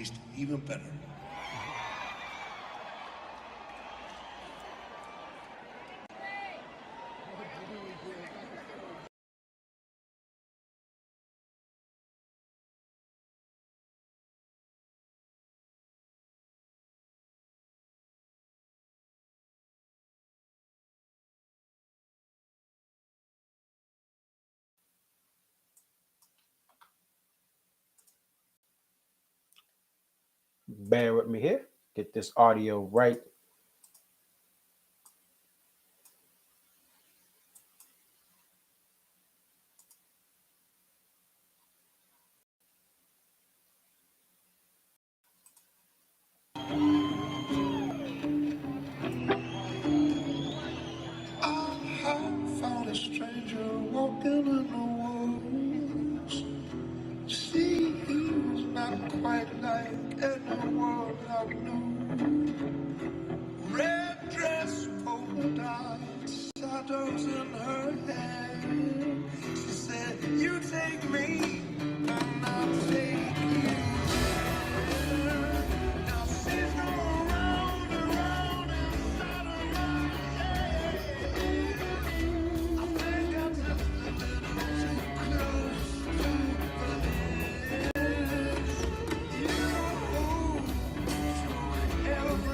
taste even better. Bear with me here. Get this audio right. I found a stranger walking in the woods. See, he was not quite like anyone I knew. Red dress, polka dots, shadows in her hair. She said, "You take me, and I'll take you there." Now she's going round and round inside of my head. I think I took a little too close to the edge. You,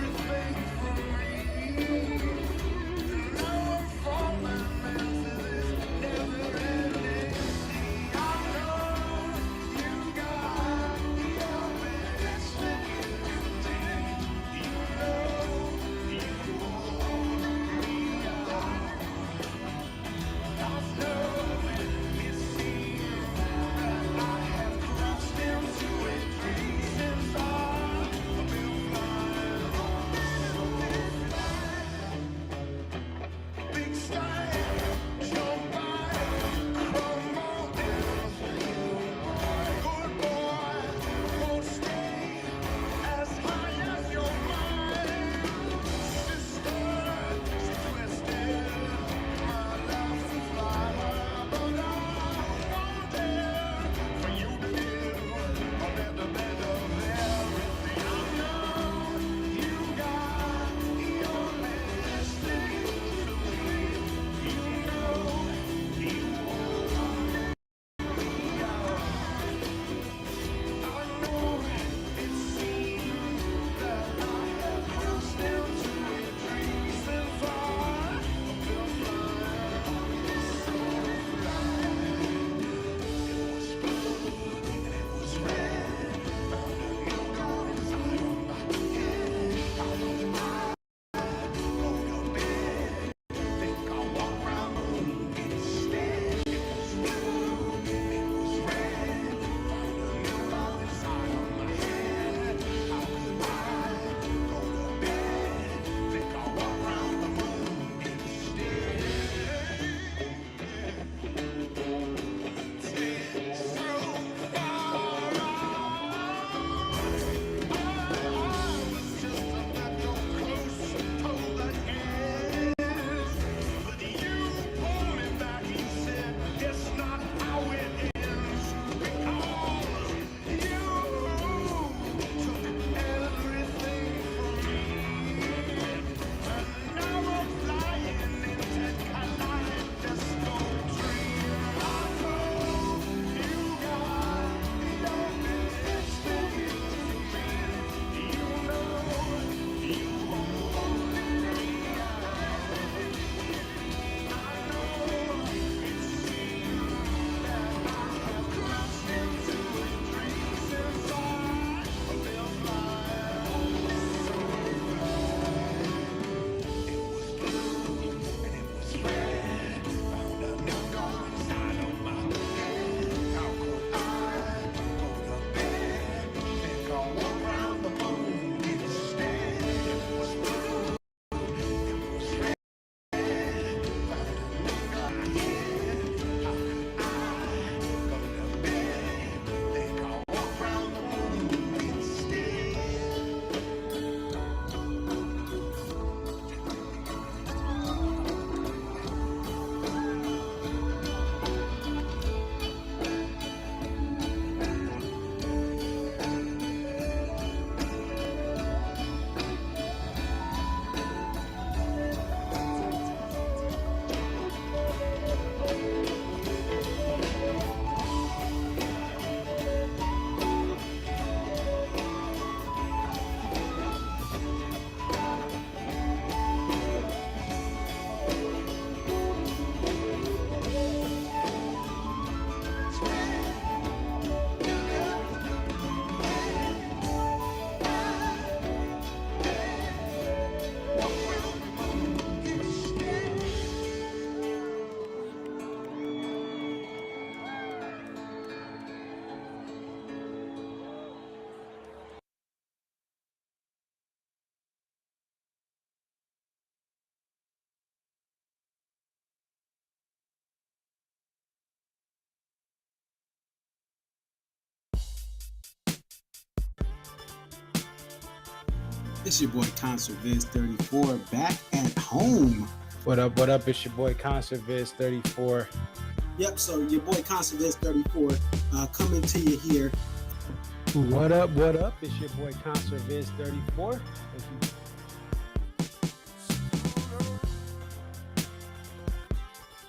It's your boy Concert Viz 34 back at home. What up? What up? It's your boy Concert Viz 34. Yep, so your boy Concert Viz 34 coming to you here. What up? What up? It's your boy Concert Viz 34.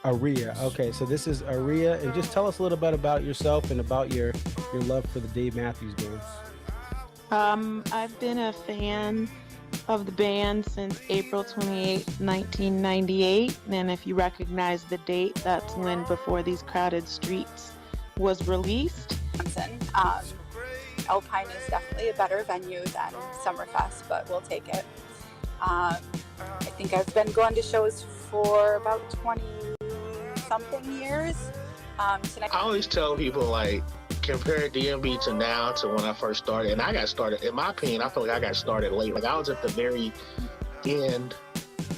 Aria. Okay, so this is Aria, and just tell us a little bit about yourself and about your love for the Dave Matthews Band. I've been a fan of the band since April 28, 1998. And if you recognize the date, that's when Before These Crowded Streets was released. Alpine is definitely a better venue than Summerfest, but we'll take it. I think I've been going to shows for about 20-something years. I always tell people, like, compare DMB to now to when I first started. And I got started, in my opinion, I feel like I got started late. Like, I was at the very end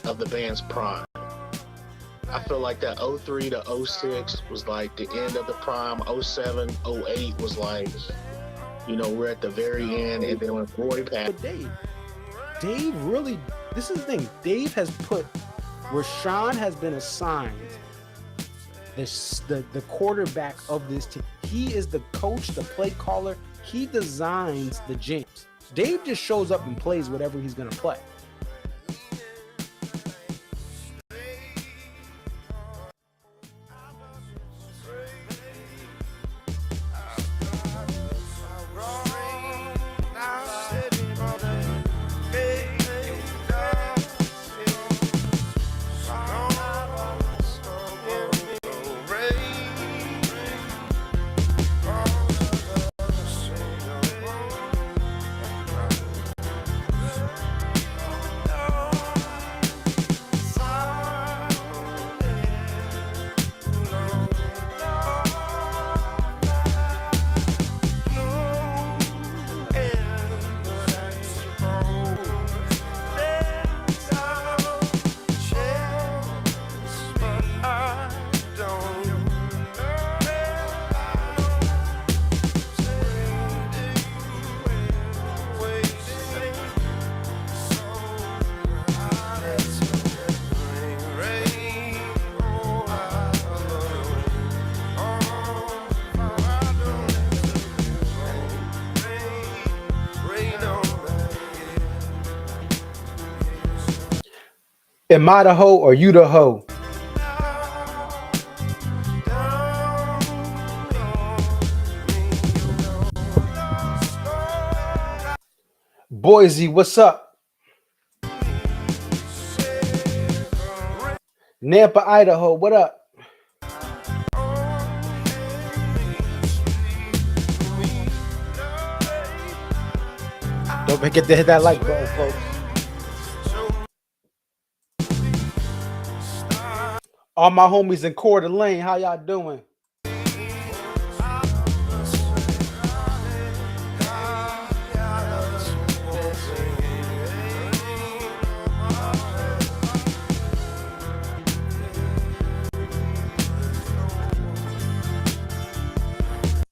of the band's prime. I feel like that 03 to 06 was like the end of the prime. 07, 08 was like, you know, we're at the very end. And then when Roy passed. Dave really, this is the thing. Dave has put, Rashawn has been assigned the quarterback of this team. He is the coach, the play caller. He designs the jams. Dave just shows up and plays whatever he's going to play. Am I the hoe or you the hoe? Boise, what's up? Nampa, Idaho, what up? Don't forget to hit that like button, folks. All my homies in Coeur d'Alene, how y'all doing?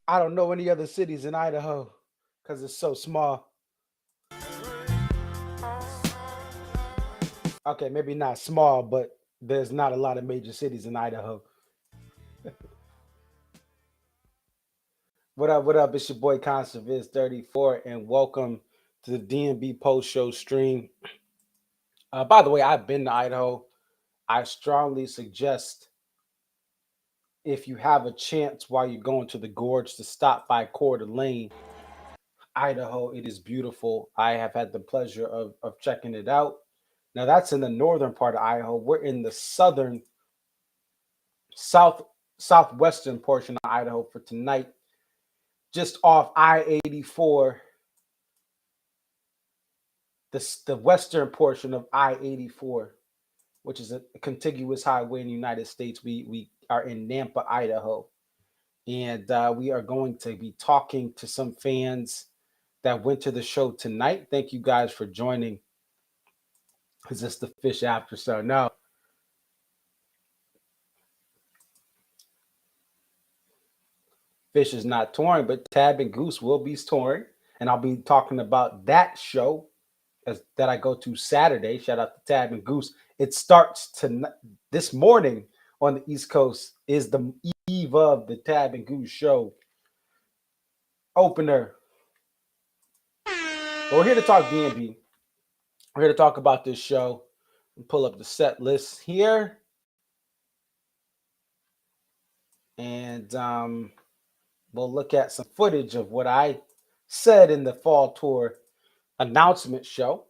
I don't know any other cities in Idaho because it's so small. Okay, maybe not small, but there's not a lot of major cities in Idaho. What up, what up? It's your boy Conserviz 34, and welcome to the DMB Post Show stream. By the way, I've been to Idaho. I strongly suggest, if you have a chance while you're going to the gorge, to stop by Coeur d'Alene, Idaho. It is beautiful. I have had the pleasure of checking it out. Now, that's in the northern part of Idaho. We're in the southwestern portion of Idaho for tonight, just off I-84, the western portion of I-84, which is a contiguous highway in the United States. We are in Nampa, Idaho, and we are going to be talking to some fans that went to the show tonight. Thank you guys for joining. Is this the Fish After Show? No. Fish is not touring, but Tab and Goose will be touring, and I'll be talking about that show that I go to Saturday. Shout out to Tab and Goose. It starts this morning on the East Coast. Is the eve of the Tab and Goose show opener. But we're here to talk D&B. We're here to talk about this show. Pull up the set list here. And we'll look at some footage of what I said in the fall tour announcement show.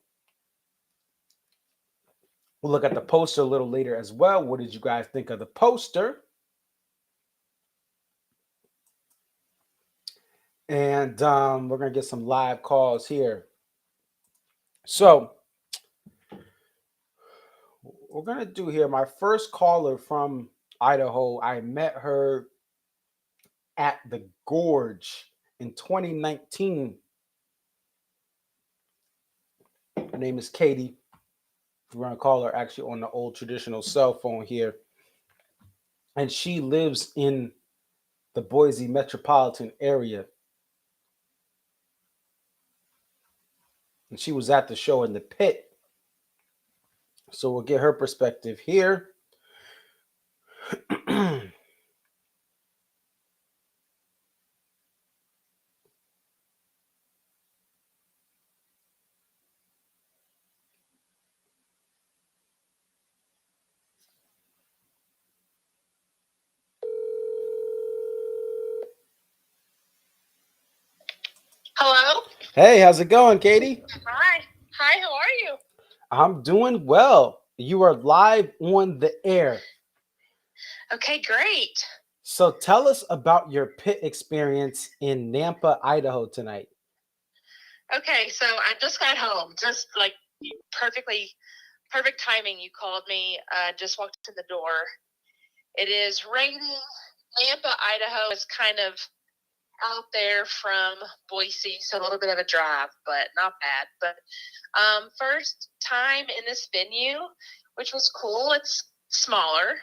We'll look at the poster a little later as well. What did you guys think of the poster? And we're going to get some live calls here. So we're going to do here my first caller from Idaho. I met her at the Gorge in 2019. Her name is Katie. We're going to call her actually on the old traditional cell phone here. And she lives in the Boise metropolitan area. And she was at the show in the pit. So we'll get her perspective here. Hello? Hey, how's it going, Katie? Hi. Hi, how are you? I'm doing well. You are live on the air. Okay, great. So tell us about your pit experience in Nampa, Idaho tonight. Okay, so I just got home. Just like perfect timing. You called me. Just walked in the door. It is raining. Nampa, Idaho is kind of out there from Boise, so a little bit of a drive, but not bad. But first time in this venue, which was cool. It's smaller,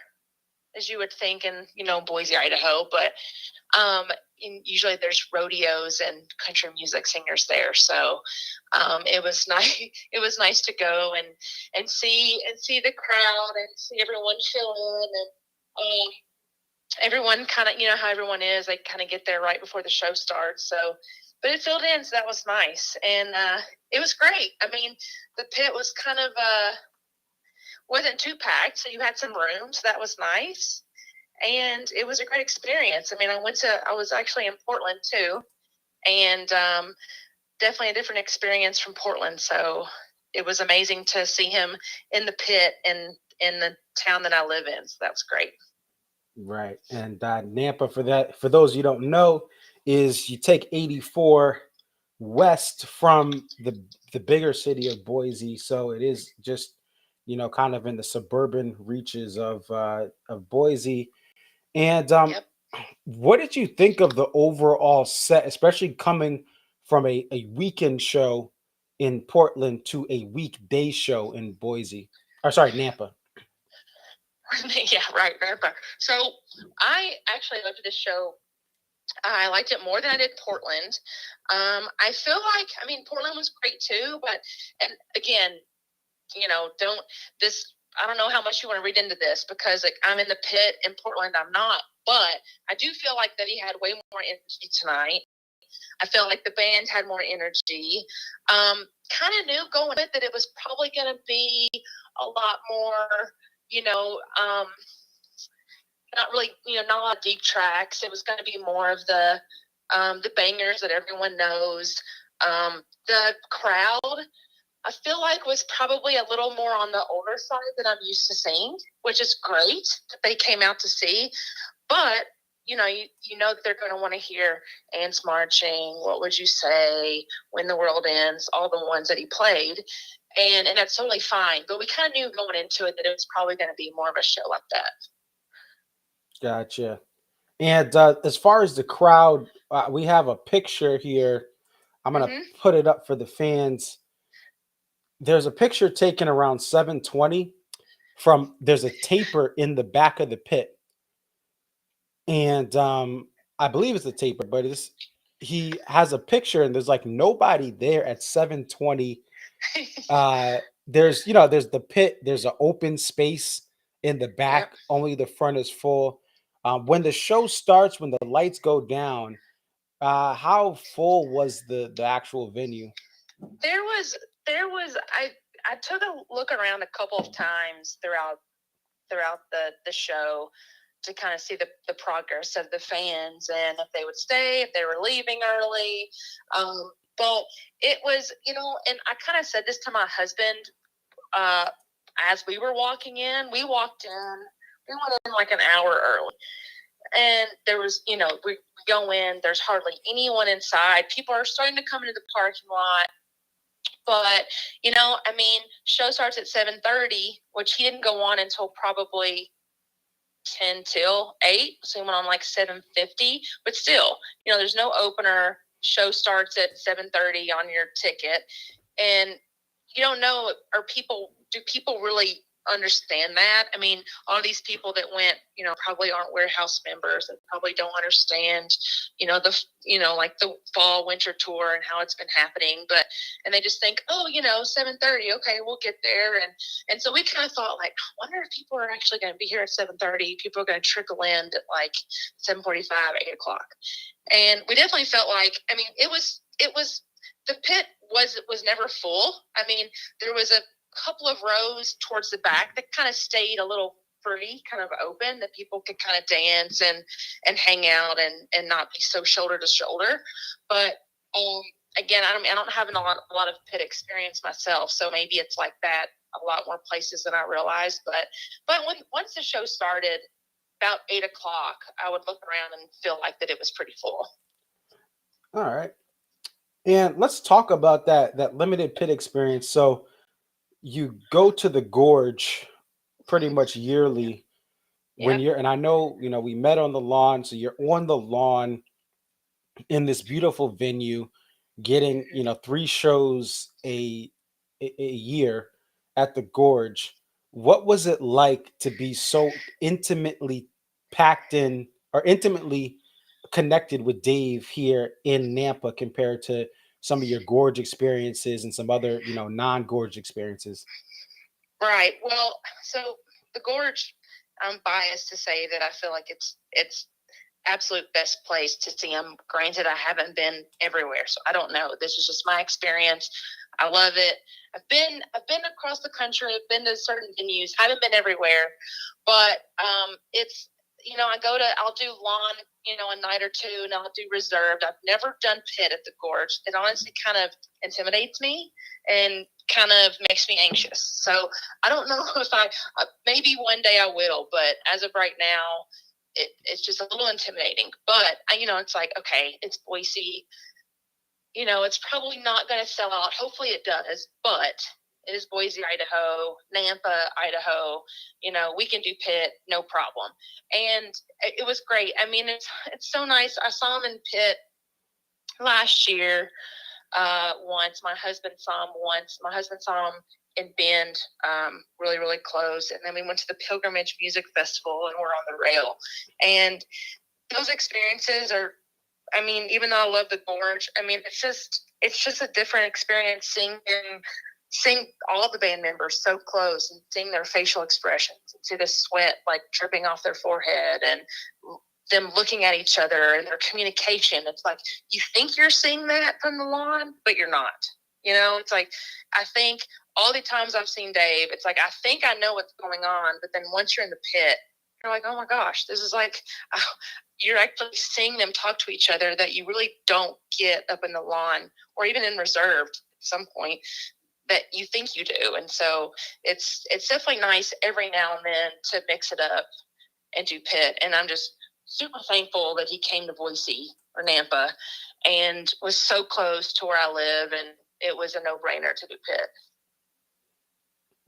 as you would think in, Boise, Idaho, but usually there's rodeos and country music singers there. So it was nice. It was nice to go and see the crowd and see everyone fill in, and everyone kind of, how everyone is, they kind of get there right before the show starts. So, but it filled in, so that was nice. And it was great. I mean, the pit was kind of, wasn't too packed, so you had some room, so that was nice. And it was a great experience. I mean, I was actually in Portland too, and definitely a different experience from Portland. So it was amazing to see him in the pit and in the town that I live in. So that was great. Right. And Nampa, for those you don't know, is you take 84 west from the bigger city of Boise. So it is just, kind of in the suburban reaches of Boise. And Yep. what did you think of the overall set, especially coming from a weekend show in Portland to a weekday show in Boise? Or sorry, Nampa. Yeah, right. So I actually loved this show. I liked it more than I did Portland. I feel like, Portland was great too, but, and again, I don't know how much you want to read into this, because I'm in the pit in Portland. I'm not, but I do feel like that he had way more energy tonight. I feel like the band had more energy. Kind of knew going in that it was probably going to be a lot more, not really, not a lot of deep tracks. It was going to be more of the bangers that everyone knows. The crowd, I feel like, was probably a little more on the older side than I'm used to seeing, which is great that they came out to see. But you know that they're going to want to hear Ants Marching, What Would You Say, When the World Ends, all the ones that he played. And that's totally fine. But we kind of knew going into it that it was probably going to be more of a show like that. Gotcha. And as far as the crowd, we have a picture here. I'm going to put it up for the fans. There's a picture taken around 7:20 there's a taper in the back of the pit. And I believe it's a taper, but he has a picture and there's like nobody there at 7:20 There's there's the pit, there's an open space in the Yep. back, only the front is full. When the show starts, when the lights go down, how full was the actual venue? I took a look around a couple of times throughout the show to kind of see the progress of the fans and if they would stay, if they were leaving early. But it was, and I kind of said this to my husband as we were walking in. We went in like an hour early. And there was, we go in, there's hardly anyone inside. People are starting to come into the parking lot. But, show starts at 7:30, which he didn't go on until probably 10 till 8. So he went on like 7:50. But still, there's no opener. Show starts at 7:30 on your ticket. And you don't know, do people really understand that? I mean, all these people that went, probably aren't warehouse members and probably don't understand, like the fall winter tour and how it's been happening. And they just think, 7:30, okay, we'll get there. And so we kind of thought, like, I wonder if people are actually going to be here at 7:30. People are going to trickle in at like 7:45, 8 o'clock. And we definitely felt like, it was the pit was never full. There was a couple of rows towards the back that kind of stayed a little free, kind of open, that people could kind of dance and hang out and not be so shoulder to shoulder. But again, I don't have a lot of pit experience myself, so maybe it's like that a lot more places than I realized. But once the show started, about 8 o'clock, I would look around and feel like that it was pretty full. All right. And let's talk about that limited pit experience. So you go to the gorge pretty much yearly when Yeah. and I know, we met on the lawn, so you're on the lawn in this beautiful venue getting, 3 shows a year at the gorge. What was it like to be so intimately packed in or intimately connected with Dave here in Nampa compared to some of your gorge experiences and some other, non-gorge experiences? Right. Well, so the gorge, I'm biased to say that I feel like it's absolute best place to see them. Granted, I haven't been everywhere, so I don't know. This is just my experience. I love it. I've been across the country. I've been to certain venues. Haven't been everywhere, but it's I'll do lawn, a night or two, and I'll do reserved. I've never done pit at the gorge. It honestly kind of intimidates me and kind of makes me anxious. So I don't know if maybe one day I will, but as of right now, it's just a little intimidating. But it's like, okay, it's Boise. It's probably not going to sell out. Hopefully it does, but it is Boise, Idaho, Nampa, Idaho. We can do pit, no problem. And it was great. It's so nice. I saw him in pit last year once. My husband saw him once. My husband saw him in Bend, really, really close. And then we went to the Pilgrimage Music Festival and we're on the rail. And those experiences are, even though I love the gorge, it's just a different experience seeing all the band members so close and seeing their facial expressions and see the sweat like dripping off their forehead and them looking at each other and their communication. It's like you think you're seeing that from the lawn, but you're not. It's like I think all the times I've seen Dave, it's like I think I know what's going on, but then once you're in the pit, you're like, oh my gosh, this is like you're actually seeing them talk to each other that you really don't get up in the lawn or even in reserved at some point that you think you do. And so it's definitely nice every now and then to mix it up and do pit. And I'm just super thankful that he came to Boise or Nampa and was so close to where I live, and it was a no-brainer to do pit.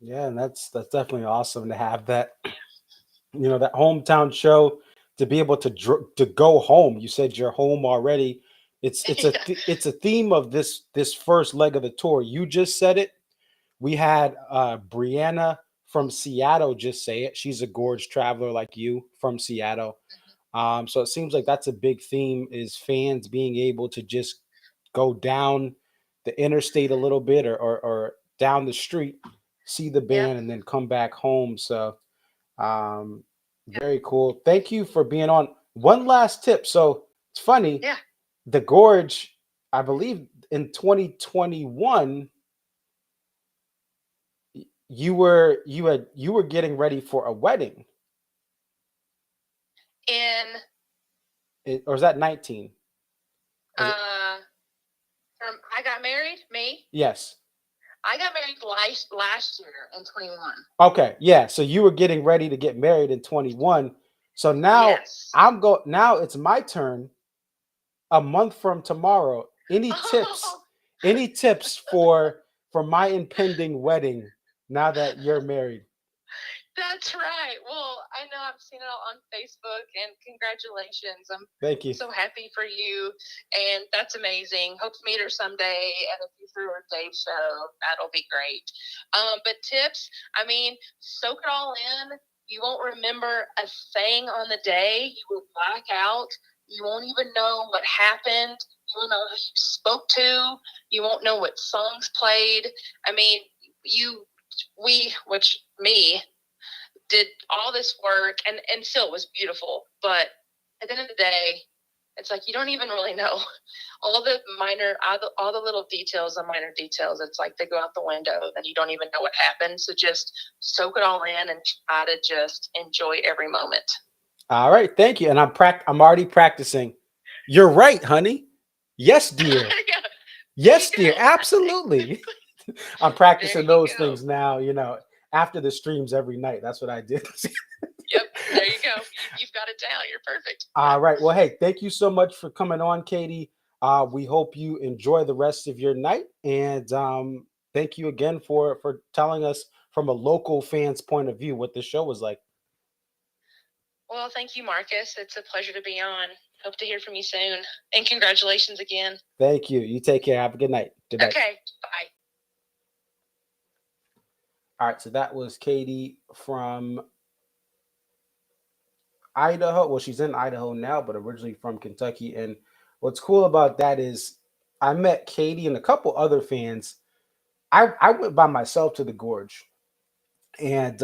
Yeah, and that's definitely awesome to have that, that hometown show, to be able to go home. You said you're home already. It's Yeah. it's a theme of this first leg of the tour. You just said it. We had Brianna from Seattle just say it. She's a gorge traveler like you from Seattle. So it seems like that's a big theme, is fans being able to just go down the interstate a little bit or down the street, see the band, and then come back home. So very cool. Thank you for being on. One last tip. So it's funny. Yeah. The Gorge, I believe in 2021, you were getting ready for a wedding. Or is that 19? I got married. Me? Yes. I got married last year in 21. Okay, yeah. So you were getting ready to get married in 21. So now now it's my turn. A month from tomorrow. Any tips? Any tips for my impending wedding now that you're married? That's right. Well, I know I've seen it all on Facebook, and congratulations. Thank you. So happy for you, and that's amazing. Hope to meet her someday at a future Dave show. That'll be great. But tips, I mean, soak it all in. You won't remember a thing on the day. You will black out. You won't even know what happened. You won't know who you spoke to. You won't know what songs played. I mean, me, did all this work and still it was beautiful. But at the end of the day, it's like you don't even really know all the little details, the minor details. It's like they go out the window and you don't even know what happened. So just soak it all in and try to just enjoy every moment. All right, thank you. And I'm already practicing. You're right, honey. Yes, dear. Yes, dear. Absolutely. I'm practicing those things now, after the streams every night. That's what I did. Yep, there you go. You've got it down. You're perfect. All right. Well, hey, thank you so much for coming on, Katie. We hope you enjoy the rest of your night. And thank you again for telling us from a local fan's point of view what the show was like. Well, thank you, Marcus. It's a pleasure to be on. Hope to hear from you soon. And congratulations again. Thank you. You take care. Have a good night. Good night. Okay. Bye. All right. So that was Katie from Idaho. Well, she's in Idaho now, but originally from Kentucky. And what's cool about that is I met Katie and a couple other fans. I went by myself to the Gorge and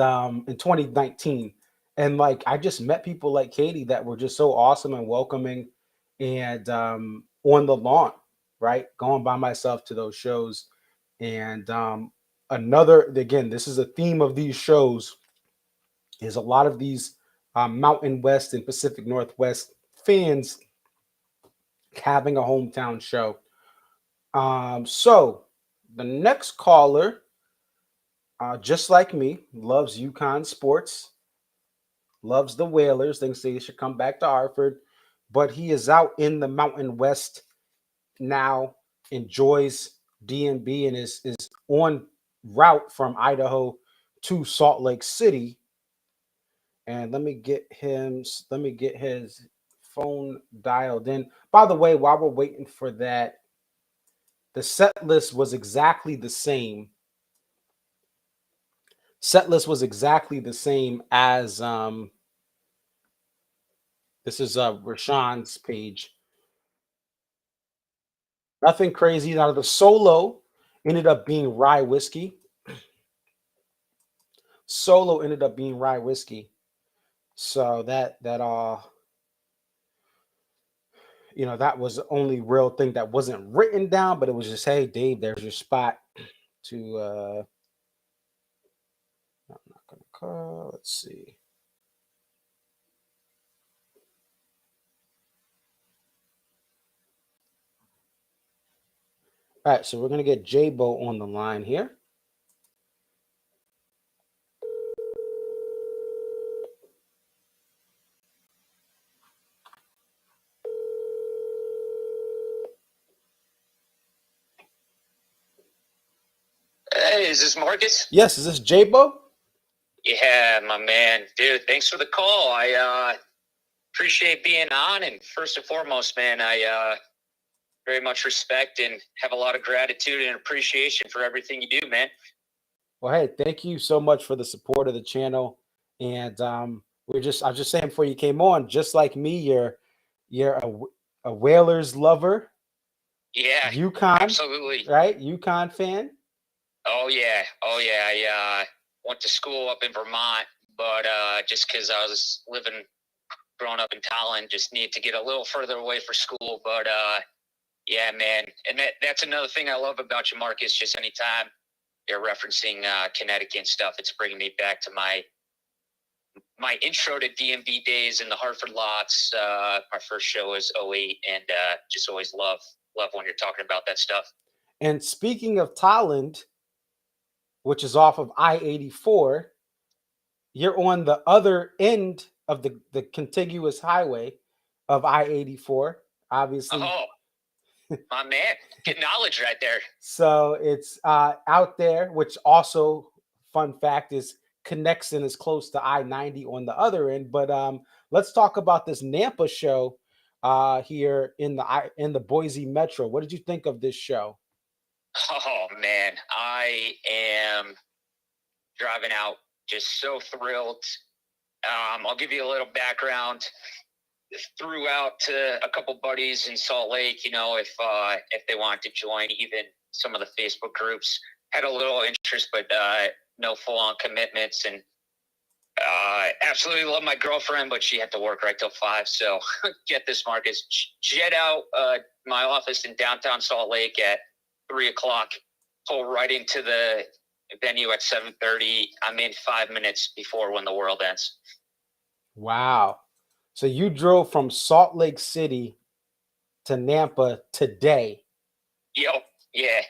in 2019. And like I just met people like Katie that were just so awesome and welcoming and on the lawn, right? Going by myself to those shows. And again, this is a theme of these shows, is a lot of these Mountain West and Pacific Northwest fans having a hometown show. So the next caller, just like me, loves UConn sports, loves the Whalers, thinks they should come back to Hartford, but he is out in the Mountain West now, enjoys DMB, and is on route from Idaho to Salt Lake City. And let me get his phone dialed in. By the way, while we're waiting for that, the set list was exactly the same. Set list was exactly the same as this is Rashawn's page. Nothing crazy. Now the solo ended up being rye whiskey. Solo ended up being rye whiskey. So that that was the only real thing that wasn't written down, but it was just, hey, Dave, there's your spot to I'm not gonna call. Let's see. All right, so we're gonna get J-Bo on the line here. Hey, is this Marcus? Yes, is this J-Bo? Yeah, my man. Dude, thanks for the call. I appreciate being on. And first and foremost, man, I very much respect and have a lot of gratitude and appreciation for everything you do, man. Well, hey, thank you so much for the support of the channel. And I was just saying before you came on, just like me, you're a Whalers lover. Yeah, UConn, absolutely. Right? UConn fan. Oh yeah. I went to school up in Vermont, but just because I was growing up in Tallinn, just need to get a little further away for school. But yeah, man, and that's another thing I love about you, Marcus. Just anytime you're referencing Connecticut and stuff, it's bringing me back to my intro to DMV days in the Hartford lots. My first show was 08, and just always love when you're talking about that stuff. And speaking of Tallinn, which is off of I-84, you're on the other end of the contiguous highway of I-84, obviously. Oh, my man, good knowledge right there. So it's out there, which also, fun fact, is connects and is close to I-90 on the other end. But let's talk about this Nampa show here in the Boise Metro. What did you think of this show? Oh man, I am driving out just so thrilled. I'll give you a little background. Threw out to a couple buddies in Salt Lake, if they want to join, even some of the Facebook groups. Had a little interest, but no full-on commitments. And absolutely love my girlfriend, but she had to work right till 5. So get this, Marcus. Jet out my office in downtown Salt Lake at 3:00. Pull right into the venue at 7:30. I'm in 5 minutes before When the World Ends. Wow. So you drove from Salt Lake City to Nampa today. Yep. Yeah.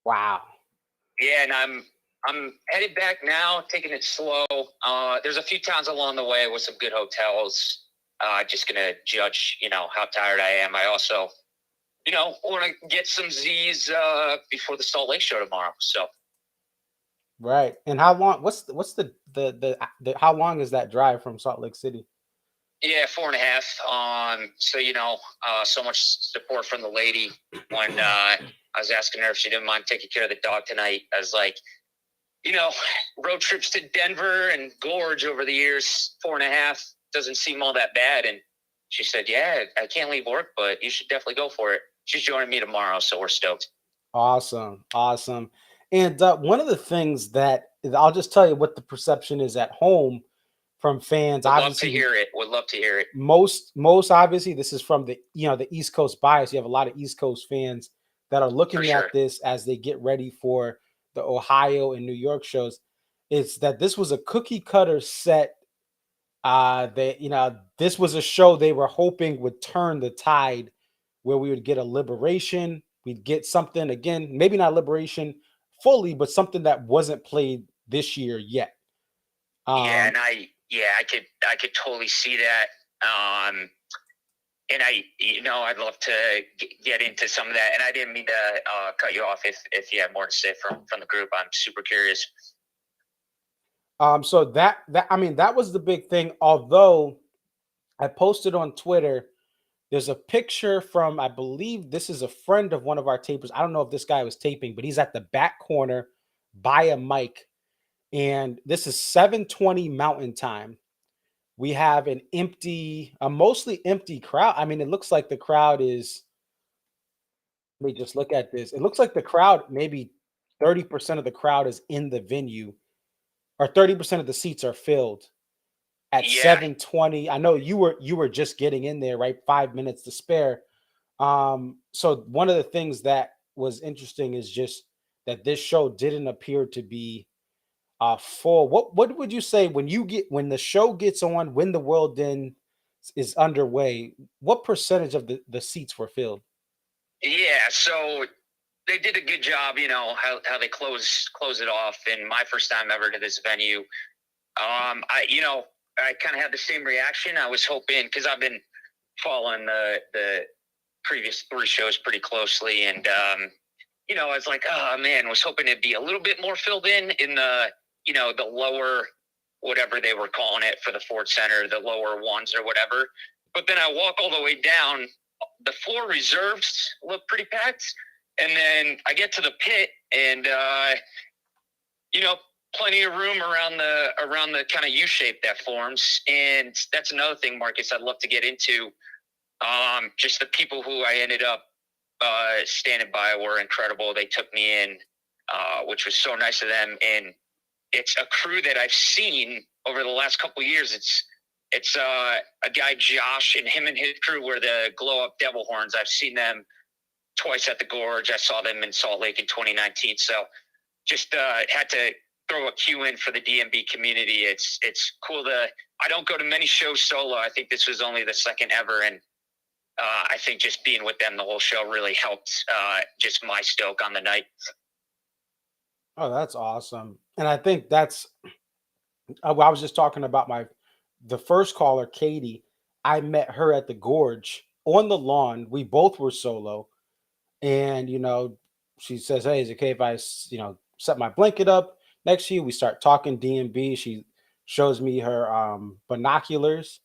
Wow. Yeah, and I'm headed back now, taking it slow. There's a few towns along the way with some good hotels. Just gonna judge, how tired I am. I also, want to get some Z's before the Salt Lake show tomorrow. So. Right. And how long? What's the how long is that drive from Salt Lake City? Yeah, 4.5. So so much support from the lady when I was asking her if she didn't mind taking care of the dog tonight. I was like, road trips to Denver and Gorge over the years, 4.5 doesn't seem all that bad. And she said, yeah, I can't leave work, but you should definitely go for it. She's joining me tomorrow, so we're stoked. Awesome. And one of the things that I'll just tell you what the perception is at home from fans. Would love to hear it. Most obviously, this is from the the East Coast bias. You have a lot of East Coast fans that are looking at this as they get ready for the Ohio and New York shows. It's that this was a cookie cutter set. This was a show they were hoping would turn the tide, where we would get a liberation. We'd get something again, maybe not liberation fully, but something that wasn't played this year yet. I could totally see that. And I'd love to get into some of that. And I didn't mean to cut you off if you had more to say from the group. I'm super curious. So that was the big thing. Although I posted on Twitter, there's a picture from, I believe this is a friend of one of our tapers. I don't know if this guy was taping, but he's at the back corner by a mic. And this is 7:20 Mountain Time. We have a mostly empty crowd. I mean, it looks like the crowd is, let me just look at this. It looks like the crowd, maybe 30% of the crowd is in the venue, or 30% of the seats are filled at 7:20. I know you were just getting in there, right? 5 minutes to spare. So one of the things that was interesting is just that this show didn't appear to be full. What would you say when the show gets on, when the World End is underway, what percentage of the seats were filled? Yeah, so they did a good job, how they close it off. And my first time ever to this venue, I kind of had the same reaction. I was hoping, because I've been following the previous 3 shows pretty closely, and I was like, oh man, was hoping it'd be a little bit more filled in the the lower, whatever they were calling it for the Ford Center, the lower ones or whatever. But then I walk all the way down, the floor reserves look pretty packed, and then I get to the pit, and plenty of room around the kind of U shape that forms. And that's another thing, Marcus, I'd love to get into. Just the people who I ended up standing by were incredible. They took me in which was so nice of them. And it's a crew that I've seen over the last couple of years. It's a guy, Josh, and him and his crew were the Glow Up Devil Horns. I've seen them twice at the Gorge. I saw them in Salt Lake in 2019. So just had to throw a cue in for the DMB community. It's cool I don't go to many shows solo. I think this was only the second ever. And I think just being with them the whole show really helped just my stoke on the night. Oh, that's awesome. And I think that's, I was just talking about the first caller, Katie. I met her at the Gorge on the lawn. We both were solo. And, she says, hey, is it okay if I, set my blanket up next to you? We start talking DMB. She shows me her binoculars.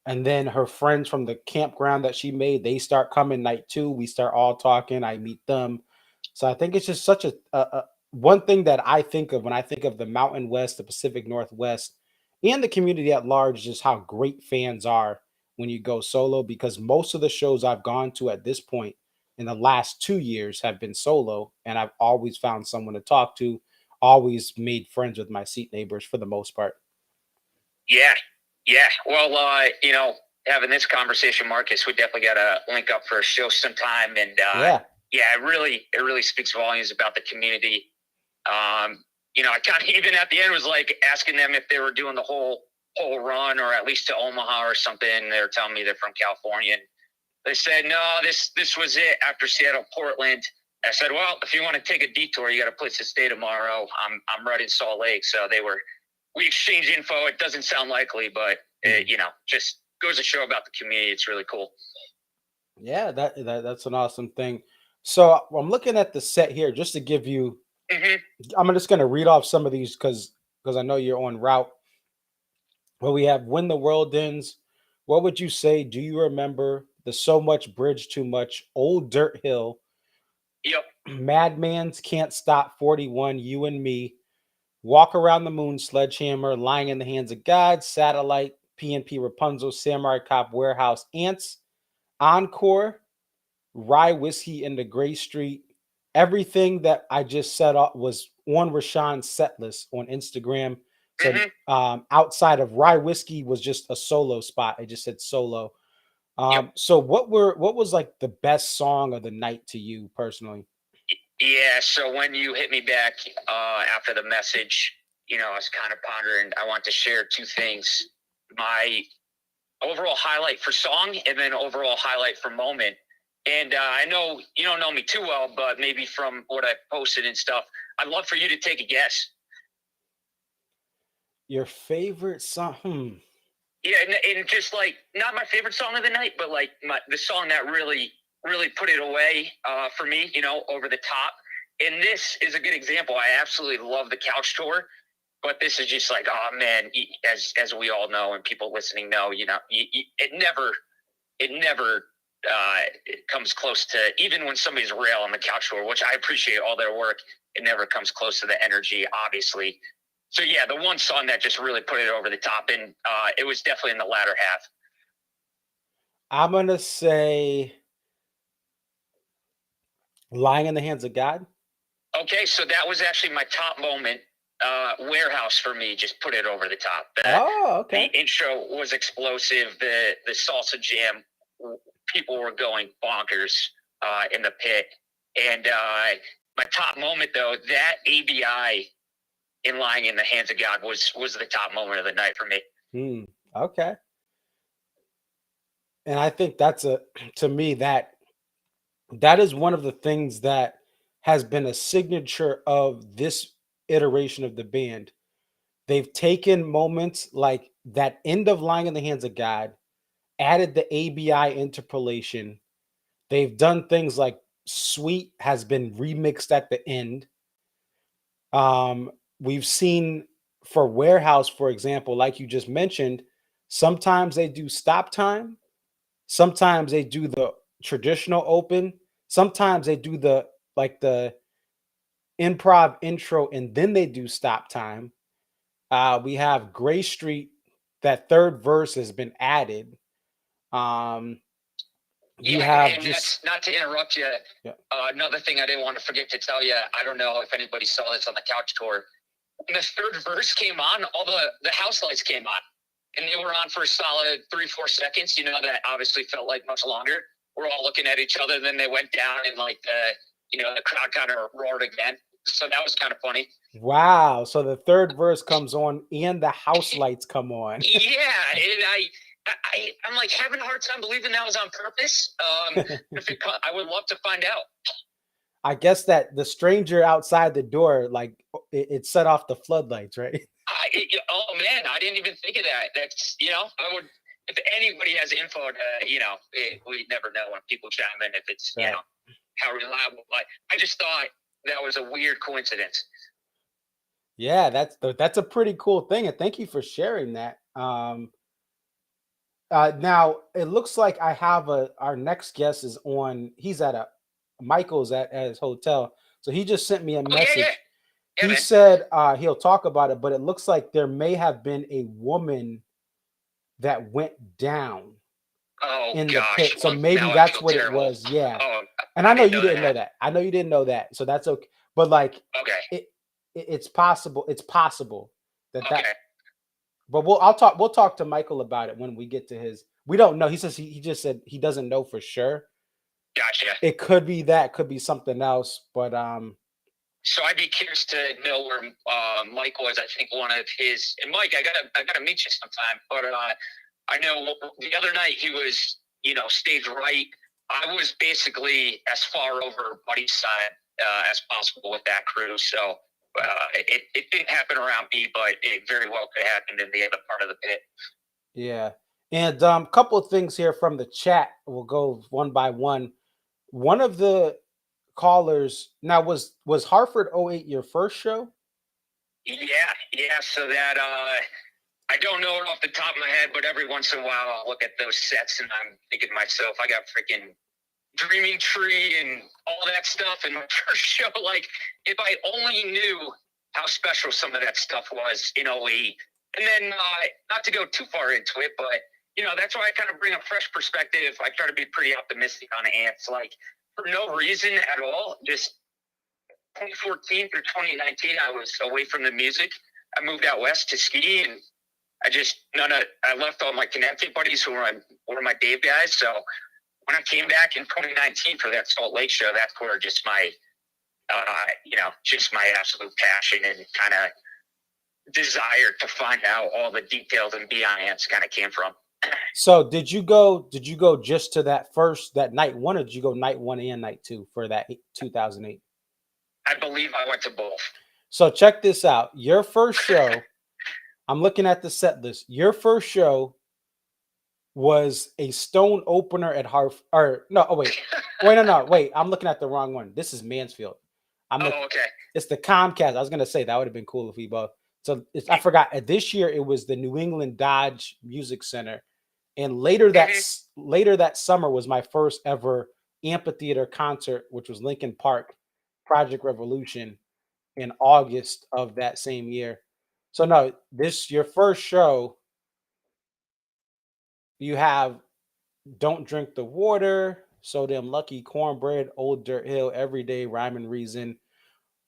And then her friends from the campground that she made, they start coming night 2. We start all talking. I meet them. So I think it's just such a one thing that I think of when I think of the Mountain West, the Pacific Northwest, and the community at large, just how great fans are when you go solo, because most of the shows I've gone to at this point in the last 2 years have been solo, and I've always found someone to talk to, always made friends with my seat neighbors for the most part. Yeah. Well, having this conversation, Marcus, we definitely got to link up for a show sometime. And it really speaks volumes about the community. I kind of even at the end was like asking them if they were doing the whole run or at least to Omaha or something. They were telling me they're from California. And they said, no, this was it after Seattle, Portland. I said, well, if you want to take a detour, you got a place to stay tomorrow. I'm right in Salt Lake. So we exchanged info. It doesn't sound likely, but just goes to show about the community. It's really cool. Yeah, that's an awesome thing. So I'm looking at the set here just to give you, I'm just going to read off some of these because I know you're on route. Well, we have When the World Ends. What would you say? Do you remember the So Much Bridge Too Much, Old Dirt Hill? Yep. Madman's Can't Stop 41, You and Me, Walk Around the Moon, Sledgehammer, Lying in the Hands of God, Satellite, PNP Rapunzel, Samurai Cop, Warehouse, Ants, Encore, Rye Whiskey in the Gray Street. Everything that I just set up was on Rashawn's set list on Instagram. So outside of Rye Whiskey was just a solo spot. I just said solo. So what was like the best song of the night to you personally? Yeah, so when you hit me back after the message, I was kind of pondering. I want to share 2 things: my overall highlight for song and then overall highlight for moment. And I know you don't know me too well, but maybe from what I posted and stuff, I'd love for you to take a guess. Your favorite song? Yeah, and just like not my favorite song of the night, but like the song that really put it away for me, over the top. And this is a good example. I absolutely love the Couch Tour, but this is just like, oh man, as we all know and people listening know, it never it comes close to, even when somebody's real on the Couch Tour, which I appreciate all their work, it never comes close to the energy, obviously. So yeah, the one song that just really put it over the top, and it was definitely in the latter half. I'm gonna say Lying in the Hands of God. Okay, so that was actually my top moment. Warehouse for me just put it over the top. Okay. The intro was explosive. The salsa jam, people were going bonkers in the pit. And my top moment though, that ABI in Lying in the Hands of God was the top moment of the night for me. Okay. And I think to me, that is one of the things that has been a signature of this iteration of the band. They've taken moments like that end of Lying in the Hands of God, added the ABI interpolation. They've done things like Sweet has been remixed at the end. We've seen for Warehouse, for example, like you just mentioned, sometimes they do stop time. Sometimes they do the traditional open. Sometimes they do the improv intro and then they do stop time. We have Gray Street. That third verse has been added. You have and just that's not to interrupt you. Yeah. Another thing I didn't want to forget to tell you, I don't know if anybody saw this on the couch tour. When the third verse came on, all the house lights came on, and they were on for a solid 3-4 seconds. You know, that obviously felt like much longer. We're all looking at each other, then they went down, and like the crowd kind of roared again. So that was kind of funny. wow. So the third verse comes on and the house lights come on. Yeah, and I'm like having a hard time believing that was on purpose. I would love to find out. I guess that the stranger outside the door, like it set off the floodlights, right? Oh man, I didn't even think of that. That's I would, if anybody has info, we never know when people chime in if it's Right. how reliable. I just thought that was a weird coincidence. Yeah, that's a pretty cool thing, and thank you for sharing that. Now it looks like I have our next guest is on. He's at Michael's at his hotel, so he just sent me a message. Yeah, He man. said he'll talk about it, but it looks like there may have been a woman that went down Oh in the gosh. pit, so Well, maybe now I that's feel what terrible. it was. Yeah, Oh, and I know you know didn't know that. that. I know you didn't know that, so that's okay. But like, Okay. it's possible. It's possible that Okay. But we'll talk to Michael about it when we get to his. We don't know. He says he just said he doesn't know for sure. Gotcha. It could be that, could be something else, but So I'd be curious to know where Michael is. I think one of his, and Mike, I gotta meet you sometime. But I know the other night he was stage right. I was basically as far over Buddy's side as possible with that crew. So it didn't happen around me, but it very well could happen in the other part of the pit. yeah. And couple of things here from the chat. We'll go one by one. One of the callers now was Hartford 08 your first show? Yeah. So that I don't know it off the top of my head, but every once in a while I'll look at those sets and I'm thinking to myself, I got freaking Dreaming Tree and all that stuff in my first show. Like, if I only knew how special some of that stuff was in 08. And then, not to go too far into it, but, that's why I kind of bring a fresh perspective. I try to be pretty optimistic on ants. Like, for no reason at all, just 2014 through 2019, I was away from the music. I moved out west to ski, and I left all my Connecticut buddies who were my Dave guys. So when I came back in 2019 for that Salt Lake show, that's where just my, just my absolute passion and kind of desire to find out all the details and be on ants kind of came from. So did you go just to that night one, or did you go night one and night two for that 2008? I believe I went to both. So check this out. Your first show, I'm looking at the set list. Your first show was a Stone opener at Hartford. Wait. I'm looking at the wrong one. This is Mansfield. Okay. It's the Comcast. I was gonna say that would have been cool if we both. So I forgot. This year it was the New England Dodge Music Center, and later that summer was my first ever amphitheater concert, which was Lincoln Park, Project Revolution, in August of that same year. So no, your first show. You have Don't Drink the Water, So Damn Lucky, Cornbread, Old Dirt Hill, Everyday, Rhyme and Reason,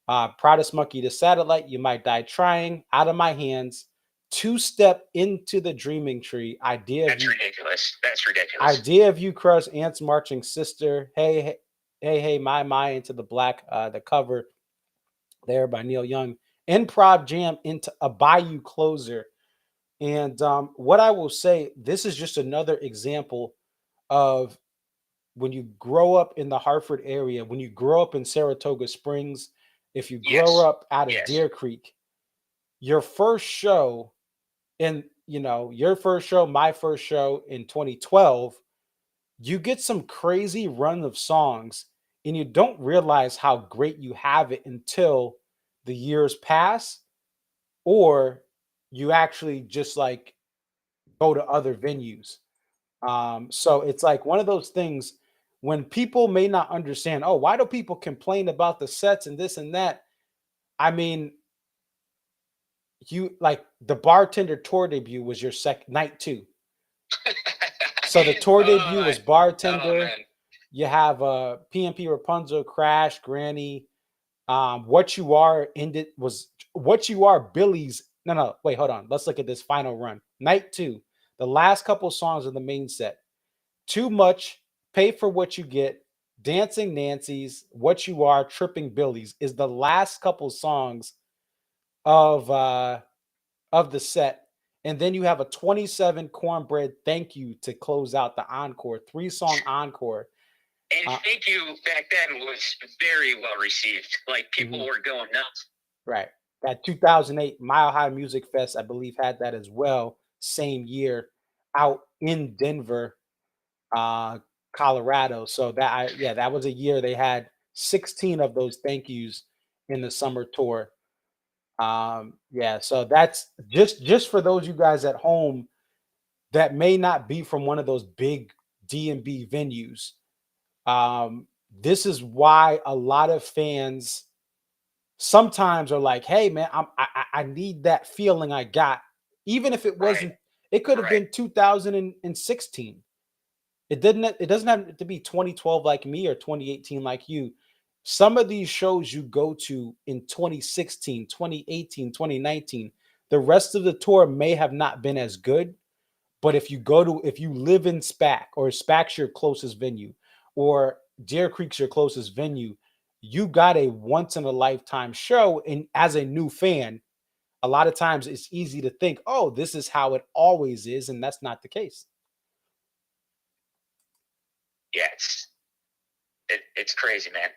Proudest Monkey to Satellite, You Might Die Trying, Out of My Hands, Two-Step Into the Dreaming Tree, That's ridiculous. Idea of You Crush, Ants Marching Sister, Hey, My, Into the Black, the cover there by Neil Young, Improv Jam into a Bayou Closer. And what I will say, this is just another example of when you grow up in the Hartford area, when you grow up in Saratoga Springs, if you grow up out of Deer Creek, your first show, your first show, my first show in 2012, you get some crazy run of songs and you don't realize how great you have it until the years pass, or you actually just like go to other venues. So it's like one of those things when people may not understand, oh, why do people complain about the sets and this and that? I mean, you like the Bartender tour debut was your night two. So the tour debut was Bartender. Oh, man. You have PNP, Rapunzel, Crash, Granny. What You Are ended was What You Are Billy's. No, wait, hold on. Let's look at this final run. Night 2. The last couple songs of the main set. Too Much, Pay for What You Get, Dancing Nancy's, What You Are, Tripping Billy's is the last couple songs of the set. And then you have a 27 Cornbread Thank You to close out the encore, 3-song encore. And Thank You back then was very well received. Like, people were going nuts. Right. That 2008 Mile High Music Fest, I believe, had that as well. Same year, out in Denver, Colorado. So that was a year they had 16 of those thank yous in the summer tour. So that's just for those you guys at home that may not be from one of those big D&B venues. This is why a lot of fans sometimes are like, "Hey, man, I need that feeling I got," even if it wasn't. It could have been 2016. It doesn't have to be 2012 like me or 2018 like you. Some of these shows you go to in 2016, 2018, 2019, the rest of the tour may have not been as good. But if you live in SPAC, or SPAC's your closest venue, or Deer Creek's your closest venue, you got a once in a lifetime show. And as a new fan, a lot of times it's easy to think, oh, this is how it always is. And that's not the case. Yeah, it's crazy, man.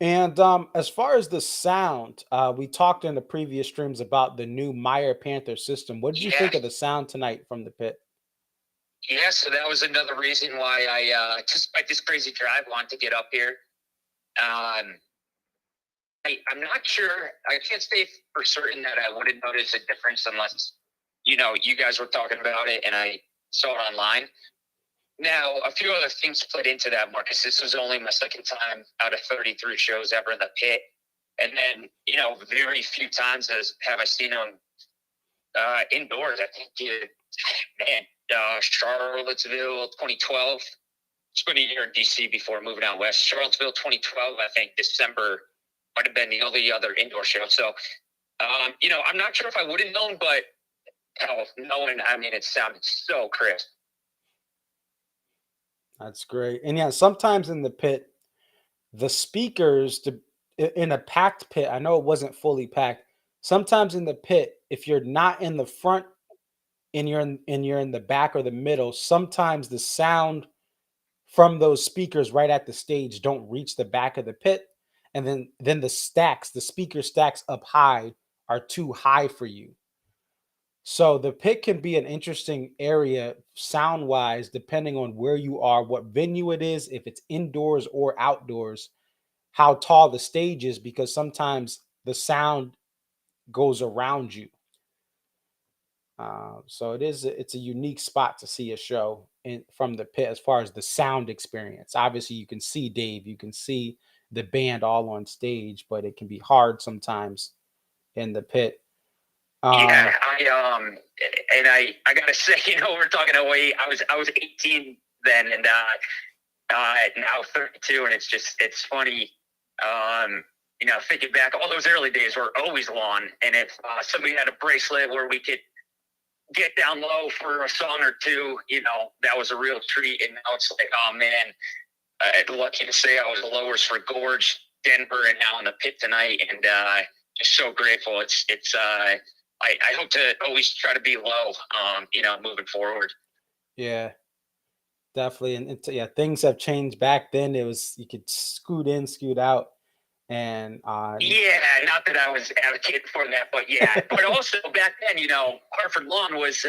And as far as the sound, we talked in the previous streams about the new Meyer Panther system. What did you think of the sound tonight from the pit? Yeah, so that was another reason why I, despite this crazy drive, wanted to get up here. I'm not sure. I can't say for certain that I wouldn't notice a difference unless, you guys were talking about it and I saw it online. Now, a few other things played into that, Marcus. This was only my second time out of 33 shows ever in the pit. And then, very few times have I seen them indoors. I think, Charlottesville 2012. Spent a year in DC before moving out west. Charlottesville 2012, I think December might have been the only other indoor show. So, I'm not sure if I would have known, but knowing, it sounded so crisp. That's great. And yeah, sometimes in the pit, the speakers in a packed pit, I know it wasn't fully packed. Sometimes in the pit, if you're not in the front and you're in the back or the middle, sometimes the sound from those speakers right at the stage don't reach the back of the pit. And then the speaker stacks up high are too high for you. So the pit can be an interesting area sound wise, depending on where you are, what venue it is, if it's indoors or outdoors, how tall the stage is, because sometimes the sound goes around you. So it's a unique spot to see a show from the pit as far as the sound experience. Obviously, you can see Dave, you can see the band all on stage, but it can be hard sometimes in the pit. I gotta say, we're talking away. I was 18 then, and now 32, and it's funny. Thinking back, all those early days were always long, and if somebody had a bracelet where we could get down low for a song or two, that was a real treat. And now it's like, oh man, lucky to say I was lowers for Gorge, Denver, and now in the pit tonight, and just so grateful. I hope to always try to be low, moving forward. Yeah, definitely. And things have changed. Back then, it was, you could scoot in, scoot out. And not that I was advocating for that, but yeah. But also back then, Hartford Lawn was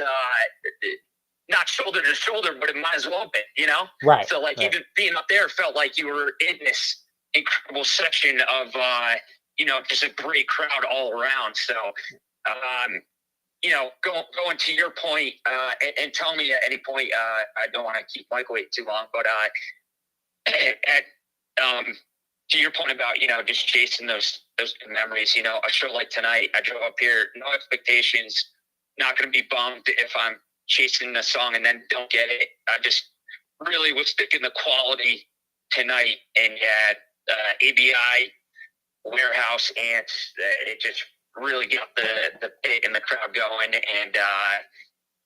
not shoulder to shoulder, but it might as well be, Right. So even being up there felt like you were in this incredible section of, just a great crowd all around. So, going to your point, and tell me at any point, I don't want to keep Mike waiting too long, but to your point about, just chasing those memories, a show like tonight, I drove up here, no expectations, not going to be bummed if I'm chasing the song and then don't get it. I just really was sticking the quality tonight, and ABI, Warehouse, Ants. It just really got the pit and the crowd going, and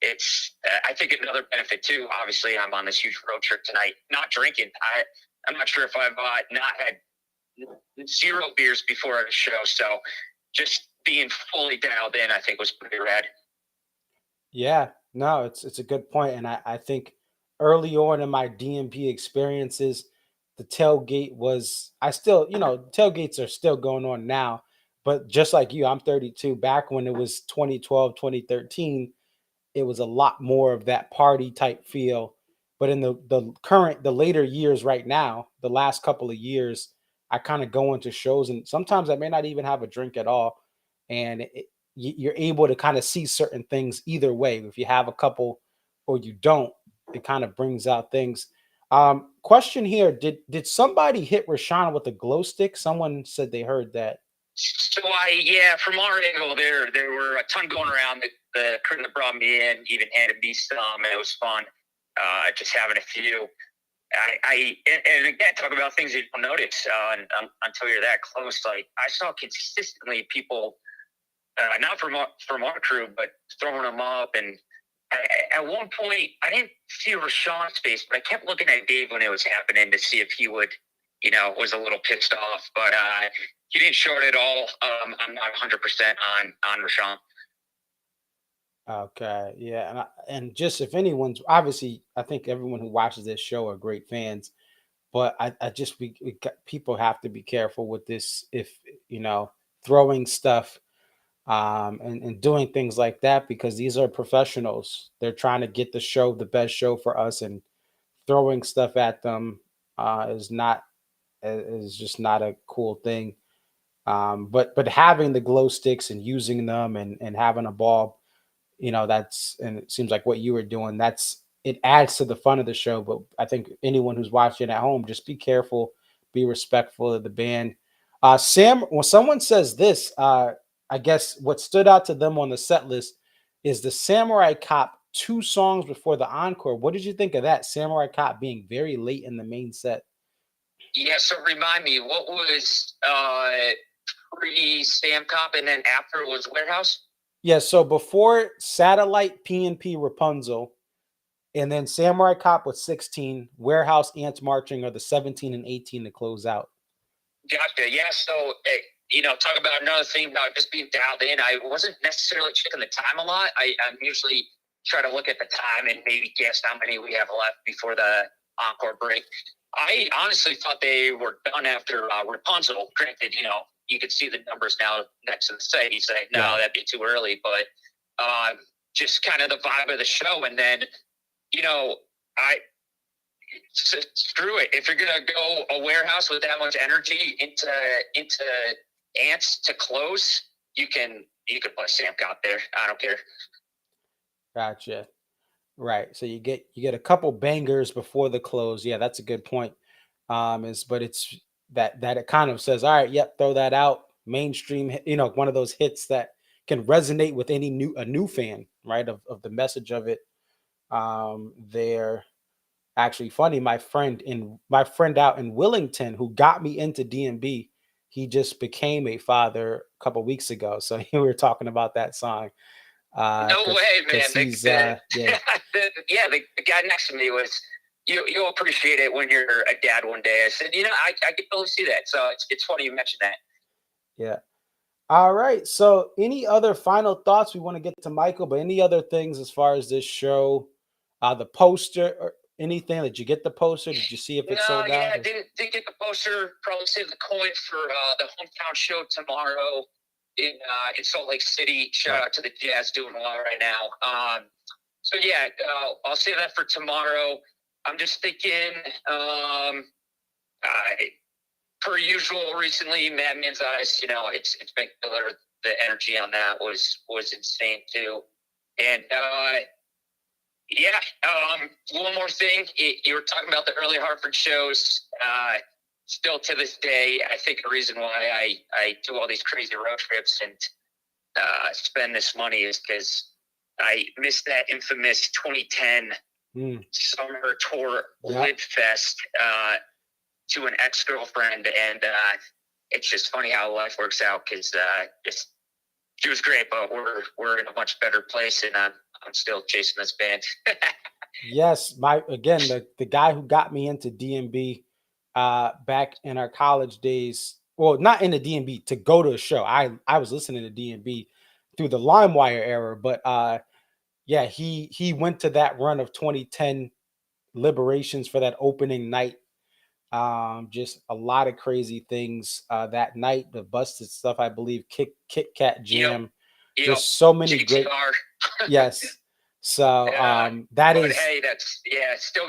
it's I think another benefit too. Obviously, I'm on this huge road trip tonight, not drinking. I'm not sure if I've not had 0 beers before the show, so just being fully dialed in, I think, was pretty rad. Yeah, no, it's a good point, and I think early on in my DMP experiences, the tailgate was I still tailgates are still going on now, but just like you, I'm 32. Back when it was 2012, 2013, it was a lot more of that party type feel. But in the later years right now, the last couple of years, I kind of go into shows and sometimes I may not even have a drink at all. And you're able to kind of see certain things either way. If you have a couple or you don't, it kind of brings out things. Question here: Did somebody hit Rashawn with a glow stick? Someone said they heard that. So from our angle, there were a ton going around. The crew that brought me in even handed me some, and it was fun. Just having a few. And again, talk about things you don't notice until you're that close. Like I saw consistently people, not from our crew, but throwing them up. And at one point, I didn't see Rashawn's face, but I kept looking at Dave when it was happening to see if he would, was a little pissed off. But he didn't show it at all. I'm not 100% on Rashawn. Okay, yeah, and just if anyone's obviously, I think everyone who watches this show are great fans, but I just people have to be careful with this. If throwing stuff and doing things like that, because these are professionals. They're trying to get the best show for us, and throwing stuff at them is just not a cool thing. But having the glow sticks and using them and having a ball, and it seems like what you were doing, it adds to the fun of the show. But I think anyone who's watching at home, just be careful, be respectful of the band. Sam, when someone says this, I guess what stood out to them on the set list is the Samurai Cop 2 songs before the encore. What did you think of that? Samurai Cop being very late in the main set. Yeah, so remind me, what was pre-Sam Cop and then after was Warehouse? Yeah, so before Satellite, PNP, Rapunzel, and then Samurai Cop with 16, Warehouse, Ants Marching are the 17 and 18 to close out. Gotcha. Yeah, so, talk about another thing about just being dialed in. I wasn't necessarily checking the time a lot. I'm usually try to look at the time and maybe guess how many we have left before the encore break. I honestly thought they were done after Rapunzel. Granted, you could see the numbers now next to the site. You say, no, that'd be too early. But just kind of the vibe of the show. And then, screw it. If you're going to go a Warehouse with that much energy into Ants to close, you can play Sam Cop there. I don't care. Gotcha. Right. So you get a couple bangers before the close. Yeah, that's a good point. But it's that it kind of says, all right, yep, throw that out. Mainstream, one of those hits that can resonate with a new fan, right? Of the message of it. They're actually funny. My friend out in Willington who got me into DMB, he just became a father a couple weeks ago. So we were talking about that song. No way, man. He's, the guy next to me was, you'll appreciate it when you're a dad one day. I said, I can totally see that. So it's funny you mentioned that. Yeah. All right. So any other final thoughts? We want to get to Michael, but any other things as far as this show, the poster or anything? Did you get the poster? Did you see if it's sold out? Yeah, I didn't get the poster. Probably save the coin for the hometown show tomorrow in Salt Lake City. Shout out to the Jazz, doing well right now. I'll save that for tomorrow. I'm just thinking, per usual, recently, Madman's Eyes, it's been killer. The energy on that was insane too. And one more thing, you were talking about the early Hartford shows. Still to this day, I think the reason why I do all these crazy road trips and spend this money is because I missed that infamous 2010 summer tour Lid Fest to an ex-girlfriend, and it's just funny how life works out because she was great, but we're in a much better place, and I'm still chasing this band. Yes, the guy who got me into DMB back in our college days. Well, not in the DMB to go to a show. I was listening to DMB through the LimeWire era, but yeah, he went to that run of 2010 Liberations for that opening night. Just a lot of crazy things that night. The busted stuff, I believe, Kit Kat Jam. Yep. Just so many GTR. great. Yes. So that is. Hey, that's still